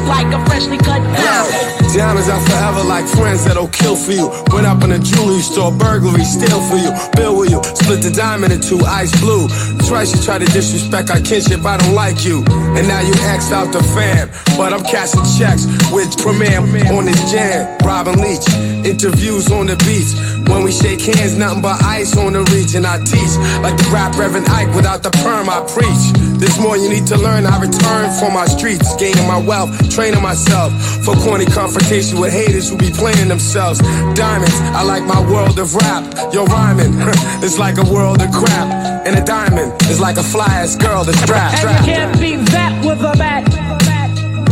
Like a freshly cut diamond. Diamonds are forever like friends that'll kill for you. Went up in a jewelry store, burglary, steal for you. Bill with you, split the diamond in two, ice blue. Twice you try to disrespect our kinship, I don't like you. And now you X'd out the fam, but I'm cashing checks with Premier on this jam. Robin Leach, interviews on the beach. When we shake hands, nothing but ice on the reach. And I teach like the rap Reverend Ike, without the perm I preach. There's more you need to learn, I return from my streets, gaining my wealth, training myself for corny confrontation with haters who be playing themselves. Diamonds, I like my world of rap. Yo, rhyming, it's like a world of crap. And a diamond is like a fly-ass girl that's strapped. And you can't beat that with a bat.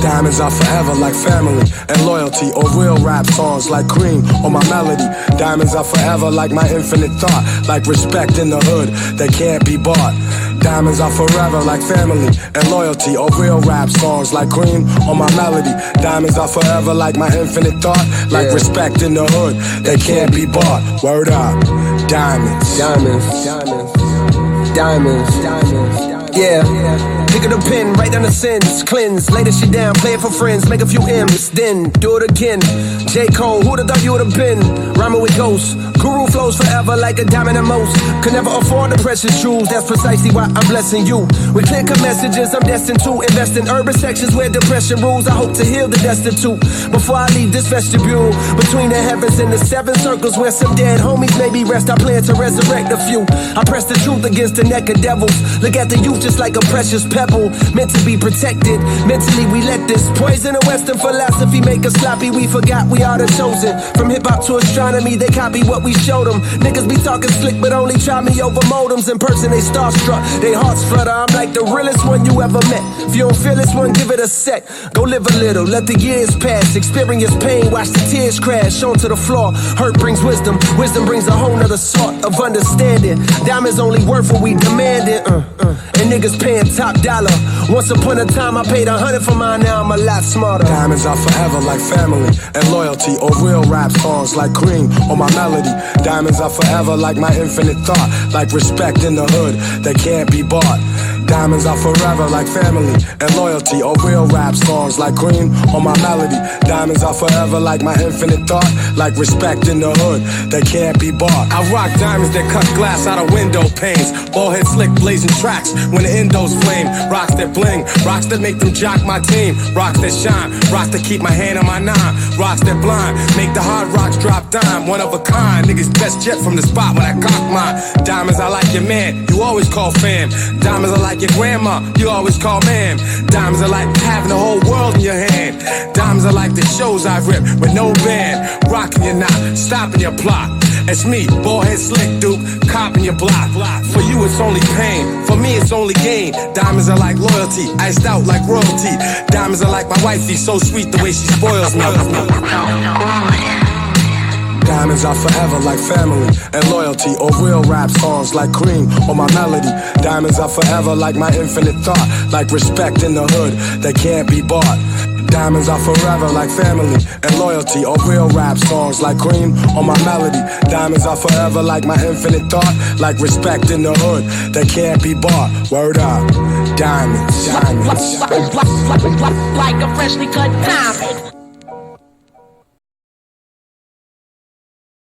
Diamonds are forever like family and loyalty, or real rap songs like cream on my melody. Diamonds are forever like my infinite thought, like respect in the hood that can't be bought. Diamonds are forever like family and loyalty, or real rap songs like cream on my melody. Diamonds are forever like my infinite thought, like respect in the hood that can't be bought. Word up, diamonds, diamonds, diamonds, diamonds, diamonds. Yeah, pick up the pen, write down the sins, cleanse, lay this shit down, play it for friends, make a few M's, then do it again. J. Cole, who'da thought you would've been? Rhyming with ghosts, guru flows forever like a diamond at most. Could never afford the precious jewels, that's precisely why I'm blessing you. With clear-cut messages, I'm destined to invest in urban sections where depression rules. I hope to heal the destitute before I leave this vestibule. Between the heavens and the seven circles where some dead homies maybe rest, I plan to resurrect a few. I press the truth against the neck of devils. Look at the youth just like a precious pebble, meant to be protected. Mentally we let this poison of Western philosophy make us sloppy. We forgot we are the chosen. From hip-hop to astronomy, they copy what we showed them. Niggas be talking slick but only try me over modems. In person they starstruck, they hearts flutter. I'm like the realest one you ever met. If you don't feel this one, give it a sec. Go live a little, let the years pass. Experience pain, watch the tears crash onto the floor. Hurt brings wisdom, wisdom brings a whole nother sort of understanding. Diamonds only worth what we demanded. And niggas paying top dollar. Once upon a time I paid 100 for mine, now I'm a lot smarter. Diamonds are forever like family and loyalty, or real rap songs like cream on my melody. Diamonds are forever like my infinite thought, like respect in the hood that can't be bought. Diamonds are forever like family and loyalty, or real rap songs like cream on my melody. Diamonds are forever like my infinite thought, like respect in the hood that can't be bought. I rock diamonds that cut glass out of window panes, ball head slick blazing tracks when the endos flame. Rocks that bling, rocks that make them jock my team. Rocks that shine, rocks that keep my hand on my nine. Rocks that blind, make the hard rocks drop dime. One of a kind, niggas best jet from the spot when I cock mine. Diamonds are like your man, you always call fam. Diamonds are like your grandma, you always call ma'am. Diamonds are like having the whole world in your hand. Diamonds are like the shows I rip with no band. Rocking your knot, stopping your plot. It's me, ballhead slick duke, copping your block. For you it's only pain, for me it's only gain. Diamonds are like loyalty, iced out like royalty. Diamonds are like my wifey, so sweet the way she spoils me. Diamonds are forever like family and loyalty, or real rap songs like cream on my melody. Diamonds are forever like my infinite thought, like respect in the hood that can't be bought. Diamonds are forever like family and loyalty, or real rap songs like cream on my melody. Diamonds are forever like my infinite thought, like respect in the hood that can't be bought. Word up, diamonds, diamonds. Like a freshly cut diamond.